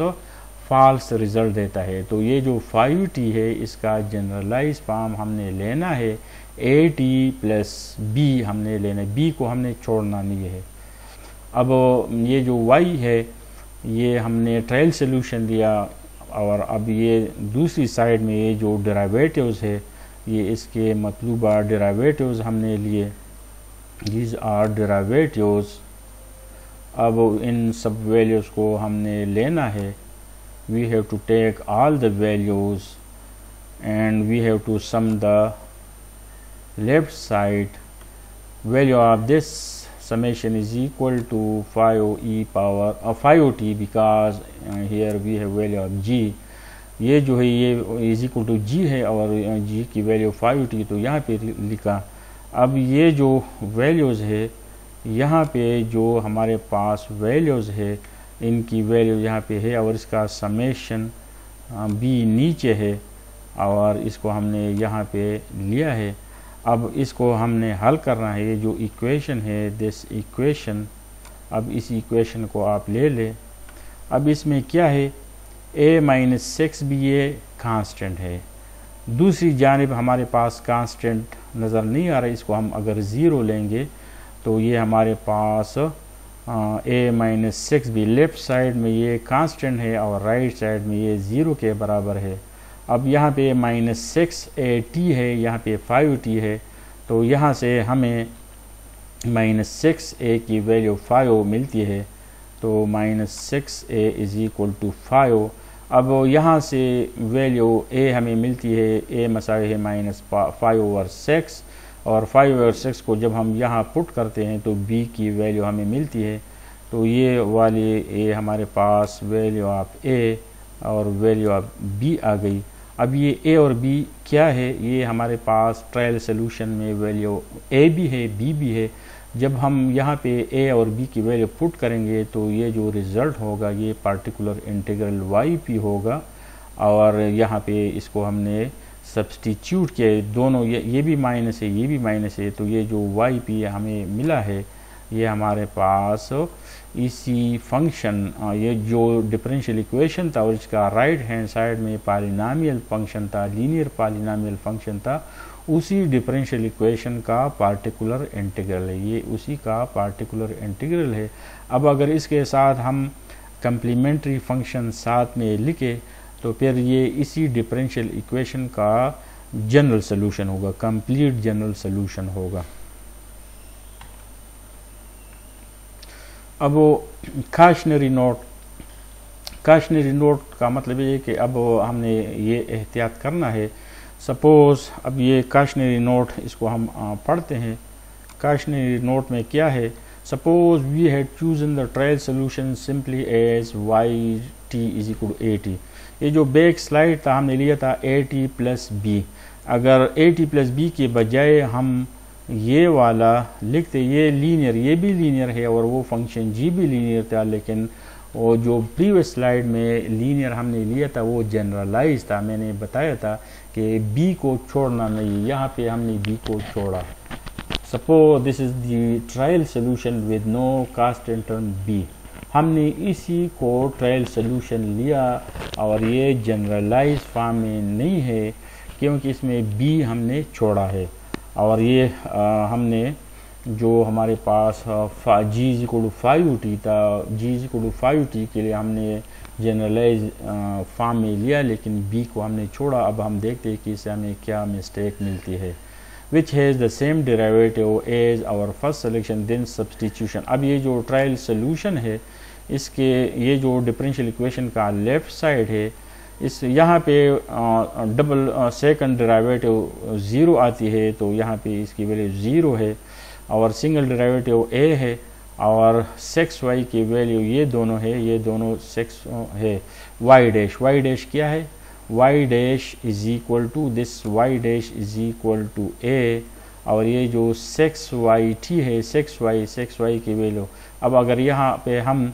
फॉल्स रिजल्ट देता है। तो ये जो 5t है इसका जनरलाइज फॉर्म हमने लेना है, at+b हमने लेना है, b को हमने छोड़ना नहीं है। अब ये जो y है ये हमने ट्रायल सोल्यूशन दिया, और अब ये दूसरी साइड में ये जो डेरिवेटिव्स है ये इसके मतलूबा डेरिवेटिव्स हमने लिए, these are derivatives। अब इन सब वैल्यूज़ को हमने लेना है, we have to take all the values and we have to sum the left side value of this summation is equal to 5t because here we have value of g। ये जो है ये is equal to g है और g की value 5t, तो यहाँ पे लिखा। अब ये जो वैल्यूज़ है यहाँ पे जो हमारे पास वैल्यूज़ है इनकी वैल्यू यहाँ पे है, और इसका समेशन b नीचे है और इसको हमने यहाँ पे लिया है। अब इसको हमने हल करना है, ये जो इक्वेशन है दिस इक्वेशन, अब इस इक्वेशन को आप ले लें। अब इसमें क्या है, a-6b ये कांस्टेंट है, दूसरी जानिब हमारे पास कांस्टेंट नज़र नहीं आ रहा है। इसको हम अगर ज़ीरो लेंगे तो ये हमारे पास a माइनस 6 भी लेफ़्ट साइड में ये कांस्टेंट है और राइट साइड में ये 0 के बराबर है। अब यहाँ पे माइनस 6at है, यहाँ पे 5t है, तो यहाँ से हमें माइनस 6a की वैल्यू 5 मिलती है, तो minus 6a is equal to 5। अब यहाँ से वैल्यू a हमें मिलती है, a मसाई है माइनस 5/6, और 5/6 को जब हम यहाँ पुट करते हैं तो b की वैल्यू हमें मिलती है। तो ये वाली a हमारे पास वैल्यू ऑफ a और वैल्यू ऑफ b आ गई। अब ये a और b क्या है, ये हमारे पास ट्रायल सोल्यूशन में वैल्यू a भी है b भी है। जब हम यहाँ पे a और b की वैल्यू पुट करेंगे तो ये जो रिज़ल्ट होगा ये पार्टिकुलर इंटीग्रल yp होगा, और यहाँ पे इसको हमने सब्सटीट्यूट किया, दोनों ये भी माइनस है, ये भी माइनस है, तो ये जो yp हमें मिला है ये हमारे पास इसी फंक्शन, ये जो डिफरेंशियल इक्वेशन था और इसका राइट हैंड साइड में पॉलिनॉमियल फंक्शन था, लीनियर पॉलिनॉमियल फंक्शन था, उसी डिफरेंशियल इक्वेशन का पार्टिकुलर इंटीग्रल है, ये उसी का पार्टिकुलर इंटीग्रल है। अब अगर इसके साथ हम कम्प्लीमेंट्री फंक्शन साथ में लिखे तो फिर ये इसी डिफरेंशियल इक्वेशन का जनरल सोल्यूशन होगा, कंप्लीट जनरल सोल्यूशन होगा। अब काशनरी नोट का मतलब ये कि अब हमने ये एहतियात करना है। सपोज़ अब ये काशनरी नोट इसको हम पढ़ते हैं। काशनरी नोट में क्या है, suppose we had chosen the trial solution simply as yt is equal to at। ये जो बैक स्लाइड था हमने लिया था at प्लस b, अगर at प्लस b के बजाय हम ये वाला लिखते, ये लीनियर, ये भी लीनियर है और वो फंक्शन g भी लीनियर था, लेकिन वो जो प्रीवियस स्लाइड में लीनियर हमने लिया था वो जनरलाइज था। मैंने बताया था कि b को छोड़ना नहीं, यहाँ पे हमने b को छोड़ा। Suppose this is the trial solution with no constant term b, हमने इसी को ट्रायल सोल्यूशन लिया और ये जनरलाइज फॉर्म में नहीं है क्योंकि इसमें b हमने छोड़ा है, और ये हमने जो हमारे पास g is equal to 5t था, g is equal to 5t के लिए हमने जनरलाइज फॉर्म में लिया, लेकिन b को हमने छोड़ा। अब हम देखते हैं कि इससे हमें क्या मिस्टेक मिलती है। which has the same derivative as our first selection then substitution। अब ये जो ट्रायल सोल्यूशन है इसके ये जो डिफरेंशियल इक्वेशन का लेफ्ट साइड है, इस यहाँ पे डबल सेकंड डेरिवेटिव 0 आती है, तो यहाँ पे इसकी वैल्यू 0 है, और सिंगल डेरिवेटिव a है, और सेक्स y की वैल्यू ये दोनों है, ये दोनों सेक्स है। y डैश क्या है, y dash is equal to this, y dash is equal to a, और ये जो सेक्स y t है, सेक्स y की वैल्यू, अब अगर यहाँ पे हम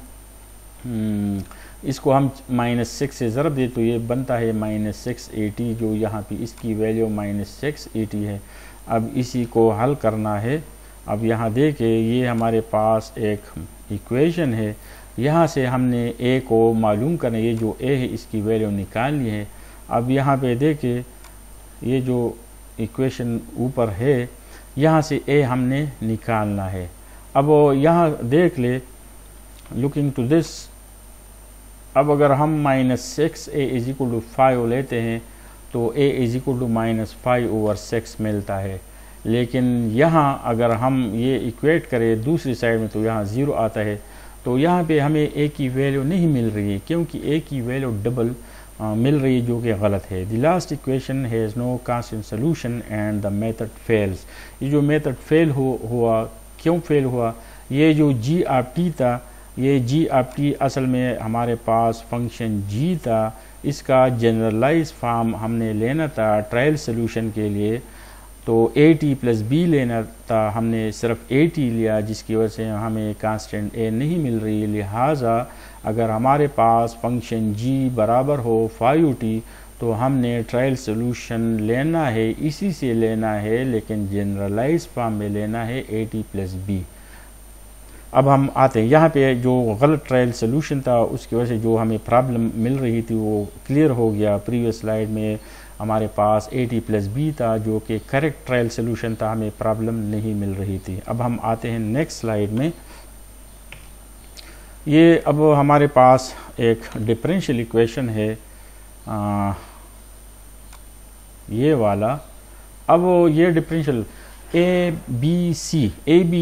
इसको हम -6 से ज़रब दे तो ये बनता है -6at, जो यहाँ पे इसकी वैल्यू -6at है। अब इसी को हल करना है। अब यहाँ देखें ये हमारे पास एक इक्वेशन है, यहाँ से हमने a को मालूम करना, ये जो a है इसकी वैल्यू निकालनी है। अब यहाँ पे देखें ये जो इक्वेशन ऊपर है, यहाँ से a हमने निकालना है। अब यहाँ देख ले, लुकिंग टू दिस, अब अगर हम -6a इज इक्वल टू 5 लेते हैं तो a इज इक्वल टू -5/6 मिलता है, लेकिन यहाँ अगर हम ये इक्वेट करें दूसरी साइड में तो यहाँ 0 आता है, तो यहाँ पे हमें a की वैल्यू नहीं मिल रही है क्योंकि a की वैल्यू डबल मिल रही है, जो कि गलत है। The last equation has no constant solution and the method fails. ये जो मेथड फेल हुआ, क्यों फेल हुआ, ये जो g ऑफ t था, ये g ऑफ t असल में हमारे पास फंक्शन g था, इसका जनरलाइज फॉर्म हमने लेना था ट्रायल सोल्यूशन के लिए, तो at प्लस b लेना था, हमने सिर्फ at लिया, जिसकी वजह से हमें कांस्टेंट a नहीं मिल रही। लिहाजा अगर हमारे पास फंक्शन g बराबर हो 5t तो हमने ट्रायल सोल्यूशन लेना है, इसी से लेना है, लेकिन जनरलाइज फॉर्म में लेना है at प्लस b। अब हम आते हैं यहाँ पे, जो गलत ट्रायल सोल्यूशन था उसकी वजह से जो हमें प्रॉब्लम मिल रही थी वो क्लियर हो गया। प्रीवियस स्लाइड में हमारे पास at प्लस b था जो कि करेक्ट ट्रायल सोल्यूशन था, हमें प्रॉब्लम नहीं मिल रही थी। अब हम आते हैं नेक्स्ट स्लाइड में। ये अब हमारे पास एक डिफरेंशियल इक्वेशन है ये वाला। अब ये डिफरेंशियल ए बी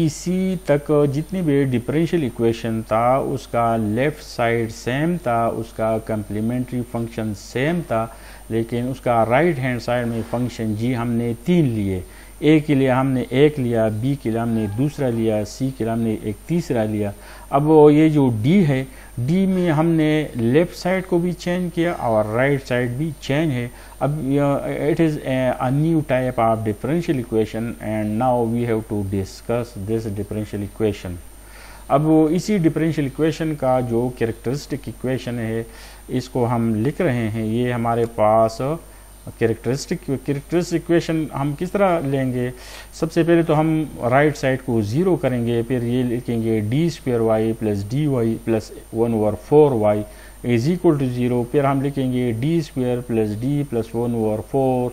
सी तक जितनी भी डिफरेंशियल इक्वेशन था उसका लेफ़्ट साइड सेम था, उसका कम्प्लीमेंट्री फंक्शन सेम था, लेकिन उसका राइट हैंड साइड में फंक्शन जी हमने 3 लिए। ए के लिए हमने एक लिया, बी के लिए हमने दूसरा लिया, सी के लिए हमने एक तीसरा लिया। अब ये जो डी है, डी में हमने लेफ़्ट साइड को भी चेंज किया और राइट साइड भी चेंज है। अब it is a new type of differential equation and now we have to discuss this differential equation. अब इसी डिफरेंशियल इक्वेशन का जो कैरेक्टरिस्टिक इक्वेशन है इसको हम लिख रहे हैं। ये हमारे पास कैरेक्टरिस्टिक इक्वेशन हम किस तरह लेंगे? सबसे पहले तो हम राइट साइड को 0 करेंगे, फिर ये लिखेंगे d² plus dy plus 1/4y is equal to 0। फिर हम लिखेंगे d² plus d plus 1/4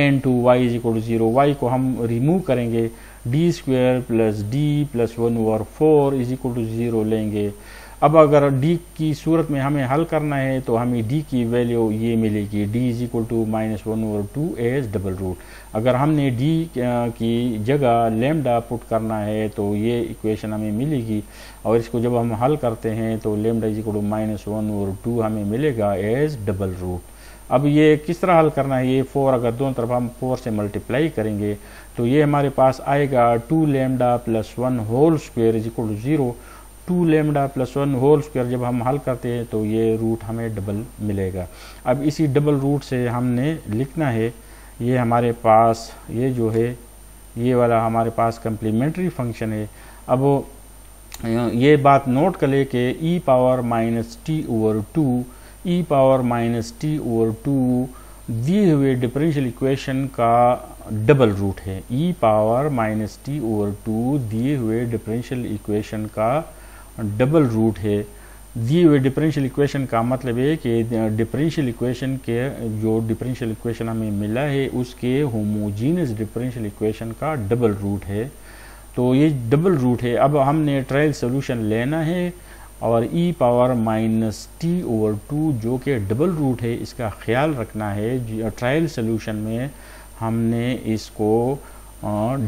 n2 y is equal to 0। y को हम रिमूव करेंगे, d² plus d plus 1/4 is equal to 0 लेंगे। अब अगर d की सूरत में हमें हल करना है तो हमें d की वैल्यू ये मिलेगी, d is equal to -1/2 as double root. अगर हमने d की जगह लैम्डा पुट करना है तो ये इक्वेशन हमें मिलेगी, और इसको जब हम हल करते हैं तो लैम्डा इज इक्वल टू -1/2 हमें मिलेगा एज डबल रूट। अब ये किस तरह हल करना है? ये 4 अगर दोनों तरफ हम 4 से मल्टीप्लाई करेंगे तो ये हमारे पास आएगा 2 lambda plus 1 whole square is equal to 0। 2 lambda plus 1 whole square जब हम हल करते हैं तो ये रूट हमें डबल मिलेगा। अब इसी डबल रूट से हमने लिखना है, ये हमारे पास ये जो है ये वाला हमारे पास कम्प्लीमेंट्री फंक्शन है। अब ये बात नोट कर ले कि e power minus t over two दिए हुए डिफरेंशियल इक्वेशन का डबल रूट है। e power minus t over two दिए हुए डिफरेंशियल इक्वेशन का डबल रूट है। दिए हुए डिफरेंशियल इक्वेशन का मतलब है कि डिफरेंशियल इक्वेशन के जो डिफरेंशियल इक्वेशन हमें मिला है उसके होमोजीनियस डिफरेंशियल इक्वेशन का डबल रूट है। तो ये डबल रूट है। अब हमने ट्रायल सोल्यूशन लेना है और e power minus t over two जो कि डबल रूट है इसका ख्याल रखना है। ट्रायल सोल्यूशन में हमने इसको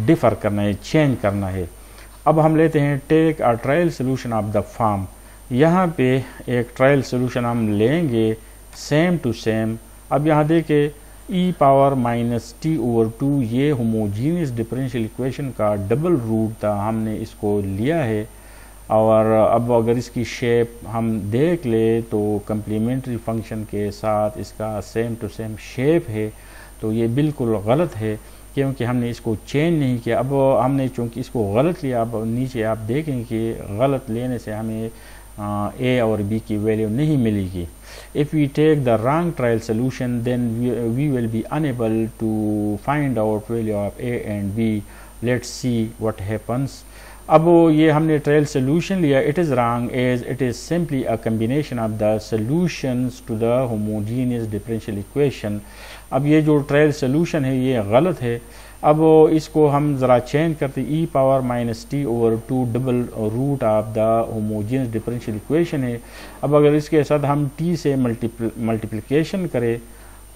डिफ़र करना है, चेंज करना है। अब हम लेते हैं take a trial solution of the form. यहाँ पे एक ट्रायल सोल्यूशन हम लेंगे सेम टू सेम। अब यहाँ देखें e power minus t over two ये होमोजीनियस डिफरेंशियल इक्वेशन का डबल रूट था, हमने इसको लिया है। और अब अगर इसकी शेप हम देख ले तो कम्प्लीमेंट्री फंक्शन के साथ इसका सेम टू सेम शेप है, तो ये बिल्कुल गलत है क्योंकि हमने इसको चेंज नहीं किया। अब हमने चूँकि इसको गलत लिया, अब नीचे आप देखेंगे कि गलत लेने से हमें ए और बी की वैल्यू नहीं मिलेगी। If we take the wrong trial solution then we will be unable to find out value of a and b. Let's see what happens. अब ये हमने ट्रायल सोल्यूशन लिया, it is wrong as it is simply a combination of the solutions to the homogeneous differential equation. अब ये जो trial solution है ये गलत है। अब इसको हम ज़रा चेंज करते, e power minus t over two double root of the homogeneous differential equation है। अब अगर इसके साथ हम t से मल्टीप्लिकेशन करें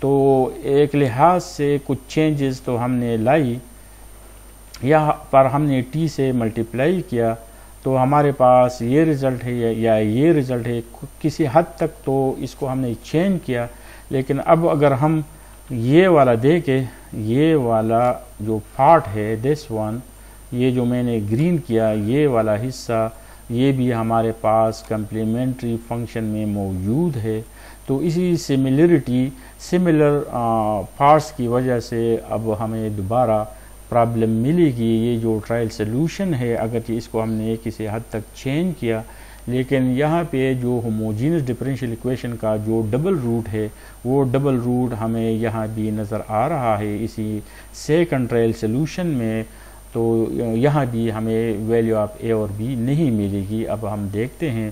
तो एक लिहाज से कुछ चेंजेस तो हमने लाई। यहाँ पर हमने t से मल्टीप्लाई किया तो हमारे पास ये रिज़ल्ट है या ये रिज़ल्ट है। किसी हद तक तो इसको हमने चेंज किया, लेकिन अब अगर हम ये वाला देखें, ये वाला जो पार्ट है दिस वन, ये जो मैंने ग्रीन किया ये वाला हिस्सा, ये भी हमारे पास कम्प्लीमेंट्री फंक्शन में मौजूद है। तो इसी सिमिलर पार्ट्स की वजह से अब हमें दोबारा प्रॉब्लम मिलेगी। ये जो ट्रायल सोल्यूशन है अगर इसको हमने किसी हद तक चेंज किया, लेकिन यहाँ पे जो होमोजीनियस डिफरेंशियल इक्वेशन का जो डबल रूट है वो डबल रूट हमें यहाँ भी नज़र आ रहा है इसी सेकंड ट्रायल सोल्यूशन में। तो यहाँ भी हमें वैल्यू ऑफ ए और बी नहीं मिलेगी। अब हम देखते हैं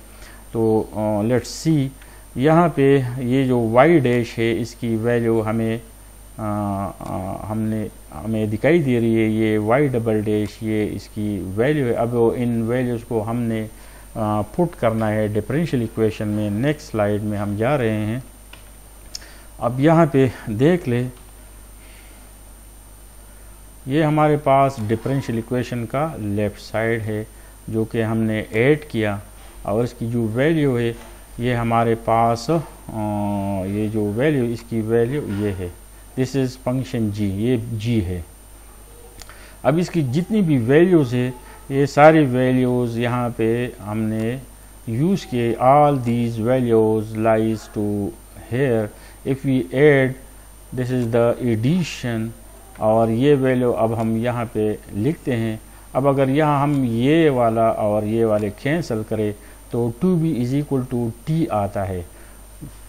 तो लेट्स सी, यहाँ पे ये जो वाई डैश है इसकी वैल्यू हमें हमें दिखाई दे रही है। ये वाई डबल डैश ये इसकी वैल्यू है। अब इन वैल्यूज़ को हमने पुट करना है डिफरेंशियल इक्वेशन में। नेक्स्ट स्लाइड में हम जा रहे हैं। अब यहाँ पे देख ले, ये हमारे पास डिफरेंशियल इक्वेशन का लेफ़्ट साइड है जो कि हमने ऐड किया, और इसकी जो वैल्यू है ये हमारे पास ये जो वैल्यू, इसकी वैल्यू ये है, दिस इज़ फंक्शन जी, ये जी है। अब इसकी जितनी भी वैल्यूज़ है ये सारी वैल्यूज़ यहाँ पे हमने यूज़ किए। All these values lies to here, if we add, this is the addition, और ये वैल्यू अब हम यहाँ पे लिखते हैं। अब अगर यहाँ हम ये वाला और ये वाले कैंसिल करें तो 2b is equal to T आता है,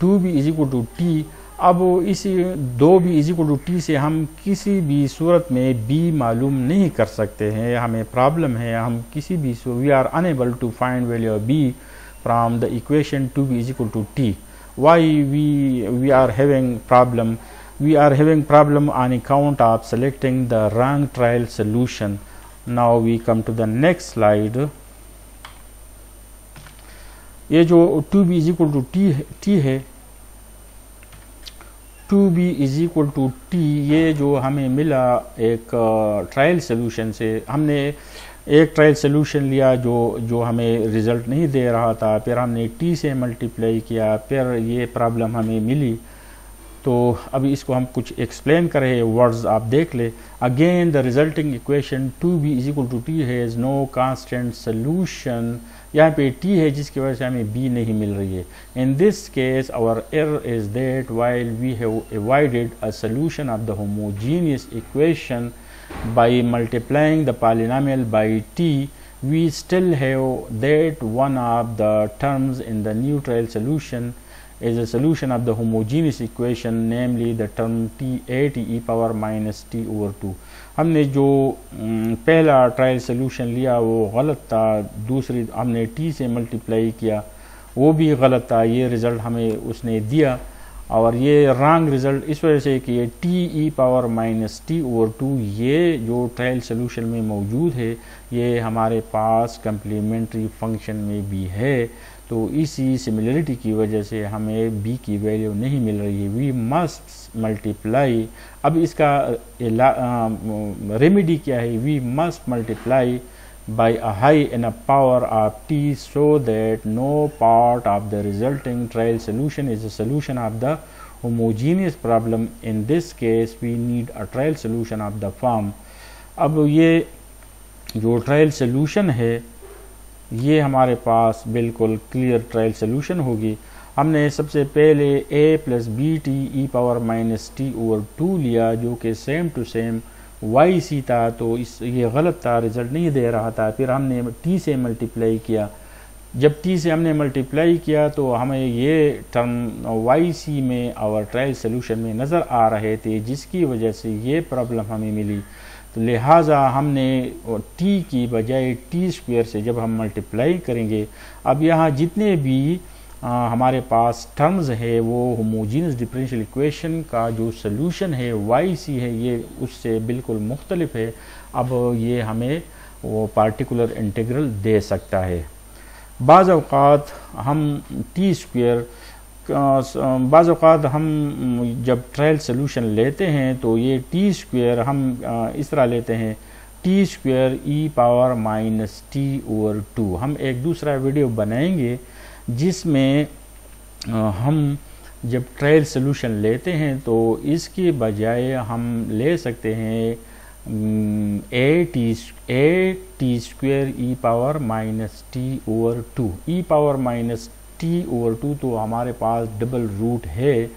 2b is equal to T. अब इसी 2b is equal to T से हम किसी भी सूरत में b मालूम नहीं कर सकते हैं, हमें प्रॉब्लम है, हम किसी भी we are unable to find value of b from the equation 2b is equal to t. Why we are having problem? We are having problem on account of selecting the wrong trial solution. Now we come to the next slide. ये जो 2b is equal to t है, 2b is equal to t, ये जो हमें मिला एक trial solution से, हमने एक ट्रायल सोल्यूशन लिया जो हमें रिजल्ट नहीं दे रहा था, फिर हमने t से मल्टीप्लाई किया, फिर ये प्रॉब्लम हमें मिली। तो अभी इसको हम कुछ एक्सप्लेन करें, वर्ड्स आप देख ले। Again the resulting equation 2b is equal to t has no constant solution, यहाँ पे t है जिसकी वजह से हमें b नहीं मिल रही है। In this case our error is that while we have avoided a solution of the homogeneous equation by multiplying the polynomial by t, we still have that one of the terms in the new trial solution is a solution of the homogeneous equation, namely the term t e power minus t over 2। हमने जो पहला trial solution लिया वो गलत था, दूसरी हमने t से मल्टीप्लाई किया वो भी गलत था, ये रिज़ल्ट हमें उसने दिया, और ये रॉन्ग रिज़ल्ट इस वजह से कि ये T e power minus t over 2 ये जो ट्रायल सोल्यूशन में मौजूद है ये हमारे पास कम्प्लीमेंट्री फंक्शन में भी है। तो इसी सिमिलरिटी की वजह से हमें b की वैल्यू नहीं मिल रही है। वी मस्ट मल्टीप्लाई, अब इसका रेमेडी क्या है? We must multiply by a high enough power of t so that no part of the resulting trial solution is a solution of the homogeneous problem. In this case we need a trial solution of the form। अब ये जो trial solution है ये हमारे पास बिल्कुल clear trial solution होगी। हमने सबसे पहले a plus b t e power minus t over 2 लिया जो कि same to same y c था, तो ये गलत था, रिजल्ट नहीं दे रहा था। फिर हमने टी से मल्टीप्लाई किया, जब टी से हमने मल्टीप्लाई किया तो हमें ये टर्म वाई सी में और ट्रायल सोल्यूशन में नज़र आ रहे थे, जिसकी वजह से ये प्रॉब्लम हमें मिली। तो लिहाजा हमने टी की बजाय टी स्क्वायर से जब हम मल्टीप्लाई करेंगे, अब यहाँ जितने भी हमारे पास टर्म्स है वो होमोजेनियस डिफरेंशियल इक्वेशन का जो सोल्यूशन है वाई सी है ये उससे बिल्कुल मुख्तलिफ है। अब ये हमें वो पार्टिकुलर इंटीग्रल दे सकता है। बाज़ औक़ात हम टी स्क्वायर, बाज़ औक़ात हम जब ट्रायल सोल्यूशन लेते हैं तो ये टी स्क्वायर हम इस तरह लेते हैं, टी स्क्वायर ई पावर माइनस टी ओवर 2। हम एक दूसरा वीडियो बनाएंगे जिसमें हम जब ट्रायल सोल्यूशन लेते हैं तो इसके बजाय हम ले सकते हैं A T square E power minus t over 2। E power minus t over 2 तो हमारे पास डबल रूट है।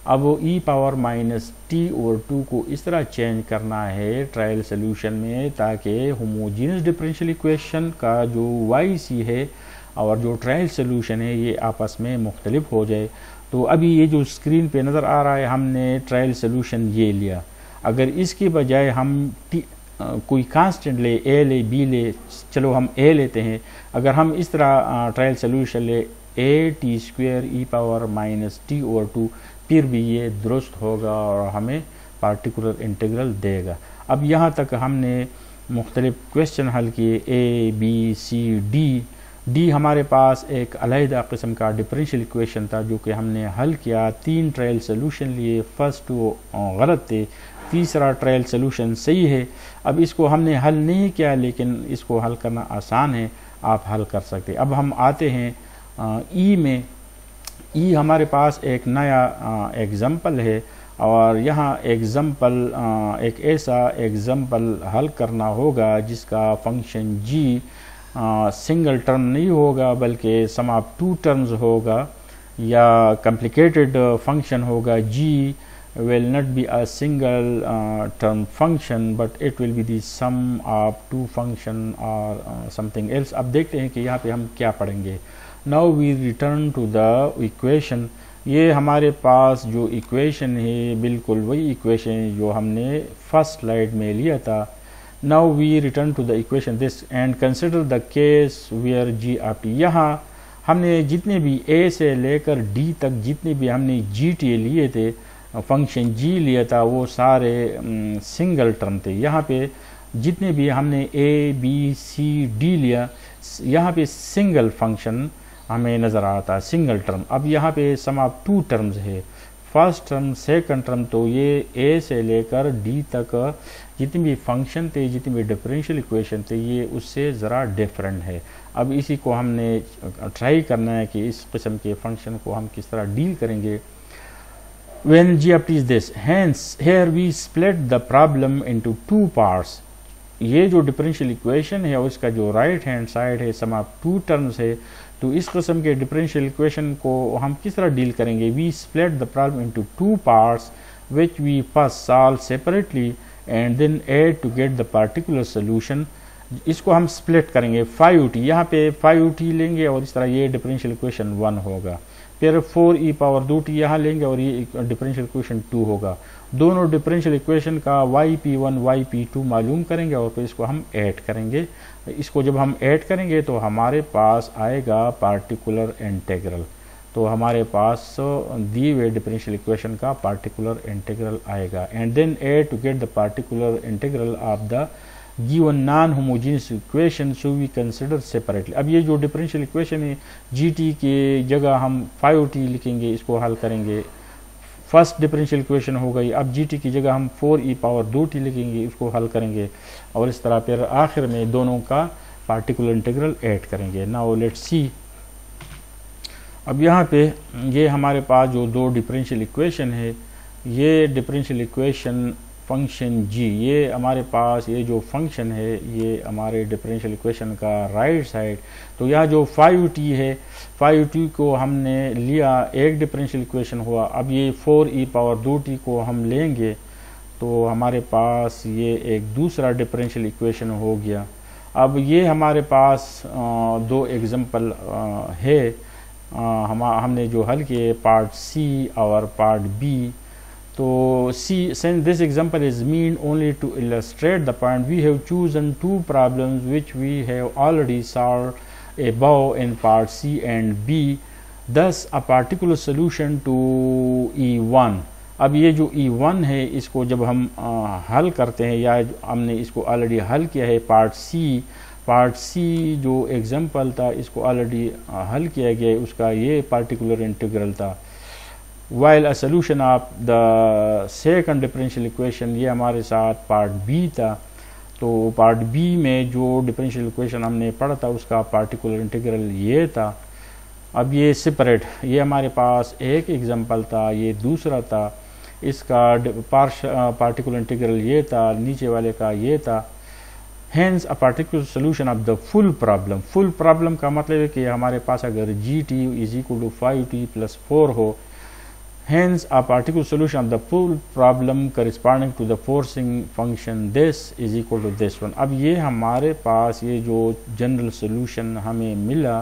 अब ई पावर माइनस टी ओवर 2 को इस तरह चेंज करना है ट्रायल सोल्यूशन में ताकि होमोजेनियस डिफरेंशियल इक्वेशन का जो वाई सी है और जो ट्रायल सोल्यूशन है ये आपस में मुख्तलिफ हो जाए। तो अभी ये जो स्क्रीन पे नज़र आ रहा है हमने ट्रायल सोल्यूशन ये लिया, अगर इसके बजाय हम कोई कांस्टेंट ले, ए ले, बी ले, चलो हम ए लेते हैं, अगर हम इस तरह ट्रायल सोल्यूशन ले A T square E power minus t over 2 फिर भी ये दुरुस्त होगा और हमें पार्टिकुलर इंटीग्रल देगा। अब यहाँ तक हमने मुख्तलिफ क्वेश्चन हल किए, a b c d, d हमारे पास एक अलहदा किस्म का डिफरेंशियल इक्वेशन था जो कि हमने हल किया, 3 ट्रायल सोल्यूशन लिए, फर्स्ट 2 गलत थे, तीसरा ट्रायल सोल्यूशन सही है। अब इसको हमने हल नहीं किया लेकिन इसको हल करना आसान है, आप हल कर सकते। अब हम आते हैं ई में। ई हमारे पास एक नया एग्जाम्पल है और यहाँ एग्जाम्पल एक ऐसा एग्जाम्पल हल करना होगा जिसका फंक्शन जी सिंगल टर्म नहीं होगा बल्कि सम ऑफ 2 टर्म्स होगा या कॉम्प्लिकेटेड फंक्शन होगा। जी will not be a single term function but it will be the sum of 2 function or something else। अब देखते हैं कि यहाँ पे हम क्या पढ़ेंगे। Now we return to the equation। ये हमारे पास जो इक्वेशन है बिल्कुल वही इक्वेशन जो हमने फर्स्ट स्लाइड में लिया था। Now we return to the equation this and consider the case where g of t। यहाँ हमने जितने भी a से लेकर d तक जितने भी हमने gt लिए थे, फंक्शन g लिया था, वो सारे सिंगल टर्म थे। यहाँ पे जितने भी हमने a b c d लिया, यहाँ पे सिंगल फंक्शन हमें नज़र आता, सिंगल टर्म। अब यहाँ पे सम ऑफ 2 टर्म्स है, फर्स्ट टर्म सेकंड टर्म, तो ये a से लेकर d तक जितने भी फंक्शन थे, जितने भी डिफरेंशियल इक्वेशन थे, ये उससे ज़रा डिफरेंट है। अब इसी को हमने ट्राई करना है कि इस किस्म के फंक्शन को हम किस तरह डील करेंगे। When g of t is this, hence here we split the problem into 2 parts। ये जो डिफरेंशियल इक्वेशन है और इसका जो राइट हैंड साइड है सम ऑफ 2 टर्म्स है, तो इस किस्म के डिफरेंशियल इक्वेशन को हम किस तरह डील करेंगे। We split the problem into 2 parts which we first solve separately and then add to get the particular solution। इसको हम स्प्लिट करेंगे 5t, यहाँ पे 5t लेंगे और इस तरह ये डिफरेंशियल इक्वेशन 1 होगा। फिर 4e पावर 2t यहाँ लेंगे और ये डिफरेंशियल इक्वेशन 2 होगा। दोनों डिफरेंशियल इक्वेशन का yp1 yp2 मालूम करेंगे और फिर इसको हम ऐड करेंगे। इसको जब हम ऐड करेंगे तो हमारे पास आएगा पार्टिकुलर इंटीग्रल। तो हमारे पास दिए हुए डिफरेंशियल इक्वेशन का पार्टिकुलर इंटीग्रल आएगा। And then add to get the particular integral of the given non homogeneous equation so we consider separately. अब ये जो डिफरेंशियल इक्वेशन है जीटी के जगह हम 5t लिखेंगे, इसको हल करेंगे, फर्स्ट डिफरेंशियल इक्वेशन हो गई। अब जीटी की जगह हम 4e पावर 2t लिखेंगे, इसको हल करेंगे और इस तरह फिर आखिर में दोनों का पार्टिकुलर इंटीग्रल ऐड करेंगे। Now let's see. अब यहाँ पे ये हमारे पास जो 2 डिफरेंशियल इक्वेशन है, ये डिफरेंशियल इक्वेशन फंक्शन g, ये हमारे पास ये जो फंक्शन है ये हमारे डिफरेंशियल इक्वेशन का राइट साइड। तो यहाँ जो 5t है, 5t को हमने लिया, एक डिफरेंशियल इक्वेशन हुआ। अब ये 4e पावर 2t को हम लेंगे तो हमारे पास ये एक दूसरा डिफरेंशियल इक्वेशन हो गया। अब ये हमारे पास 2 एग्जाम्पल है हमने जो हल किए, पार्ट सी और पार्ट बी। तो since this example is meant only to illustrate the point, we have chosen 2 problems which we have already solved above in part C and B, thus a particular solution to E1। अब ये जो E1 है इसको जब हम हल करते हैं, या हमने इसको ऑलरेडी हल किया है पार्ट सी जो एग्जाम्पल था इसको ऑलरेडी हल किया गया है, उसका ये पार्टिकुलर इंटीग्रल था। while a solution of the second differential equation, ये हमारे साथ पार्ट बी था। तो पार्ट बी में जो डिफरेंशियल इक्वेशन हमने पढ़ा था उसका पार्टिकुलर इंटीग्रल ये था। अब ये सेपरेट, ये हमारे पास एक एग्जांपल था, ये दूसरा था, इसका पार्टिकुलर इंटीग्रल ये था, नीचे वाले का ये था। Hence a particular solution of the full problem। Full problem का मतलब है कि हमारे पास अगर gt is equal to 5t plus 4 हो, hence a particular solution of the full problem corresponding to the forcing function this is equal to this one। अब ये हमारे पास ये जो जनरल सोल्यूशन हमें मिला,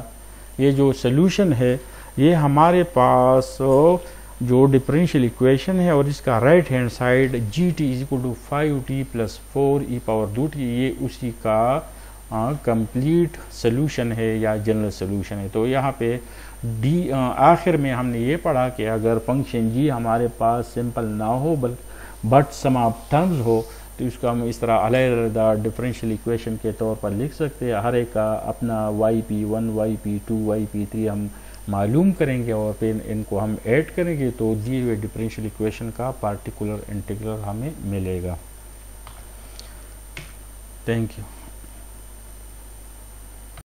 ये जो सोल्यूशन है ये हमारे पास जो डिफरेंशियल इक्वेशन है और इसका right hand side gt is equal to 5t plus 4e power 2t, ये उसी का कंप्लीट सोल्यूशन है या जनरल सोल्यूशन है। तो यहाँ पे डी आखिर में हमने ये पढ़ा कि अगर फंक्शन जी हमारे पास सिंपल ना हो बट सम ऑफ टर्म्स हो, तो इसको हम इस तरह अलग-अलग डिफरेंशियल इक्वेशन के तौर पर लिख सकते हैं। हर एक का अपना yp1 yp2 yp3 हम मालूम करेंगे और फिर इनको हम ऐड करेंगे तो दिए हुए डिफरेंशियल इक्वेशन का पार्टिकुलर इंटीग्रल हमें मिलेगा। Thank you.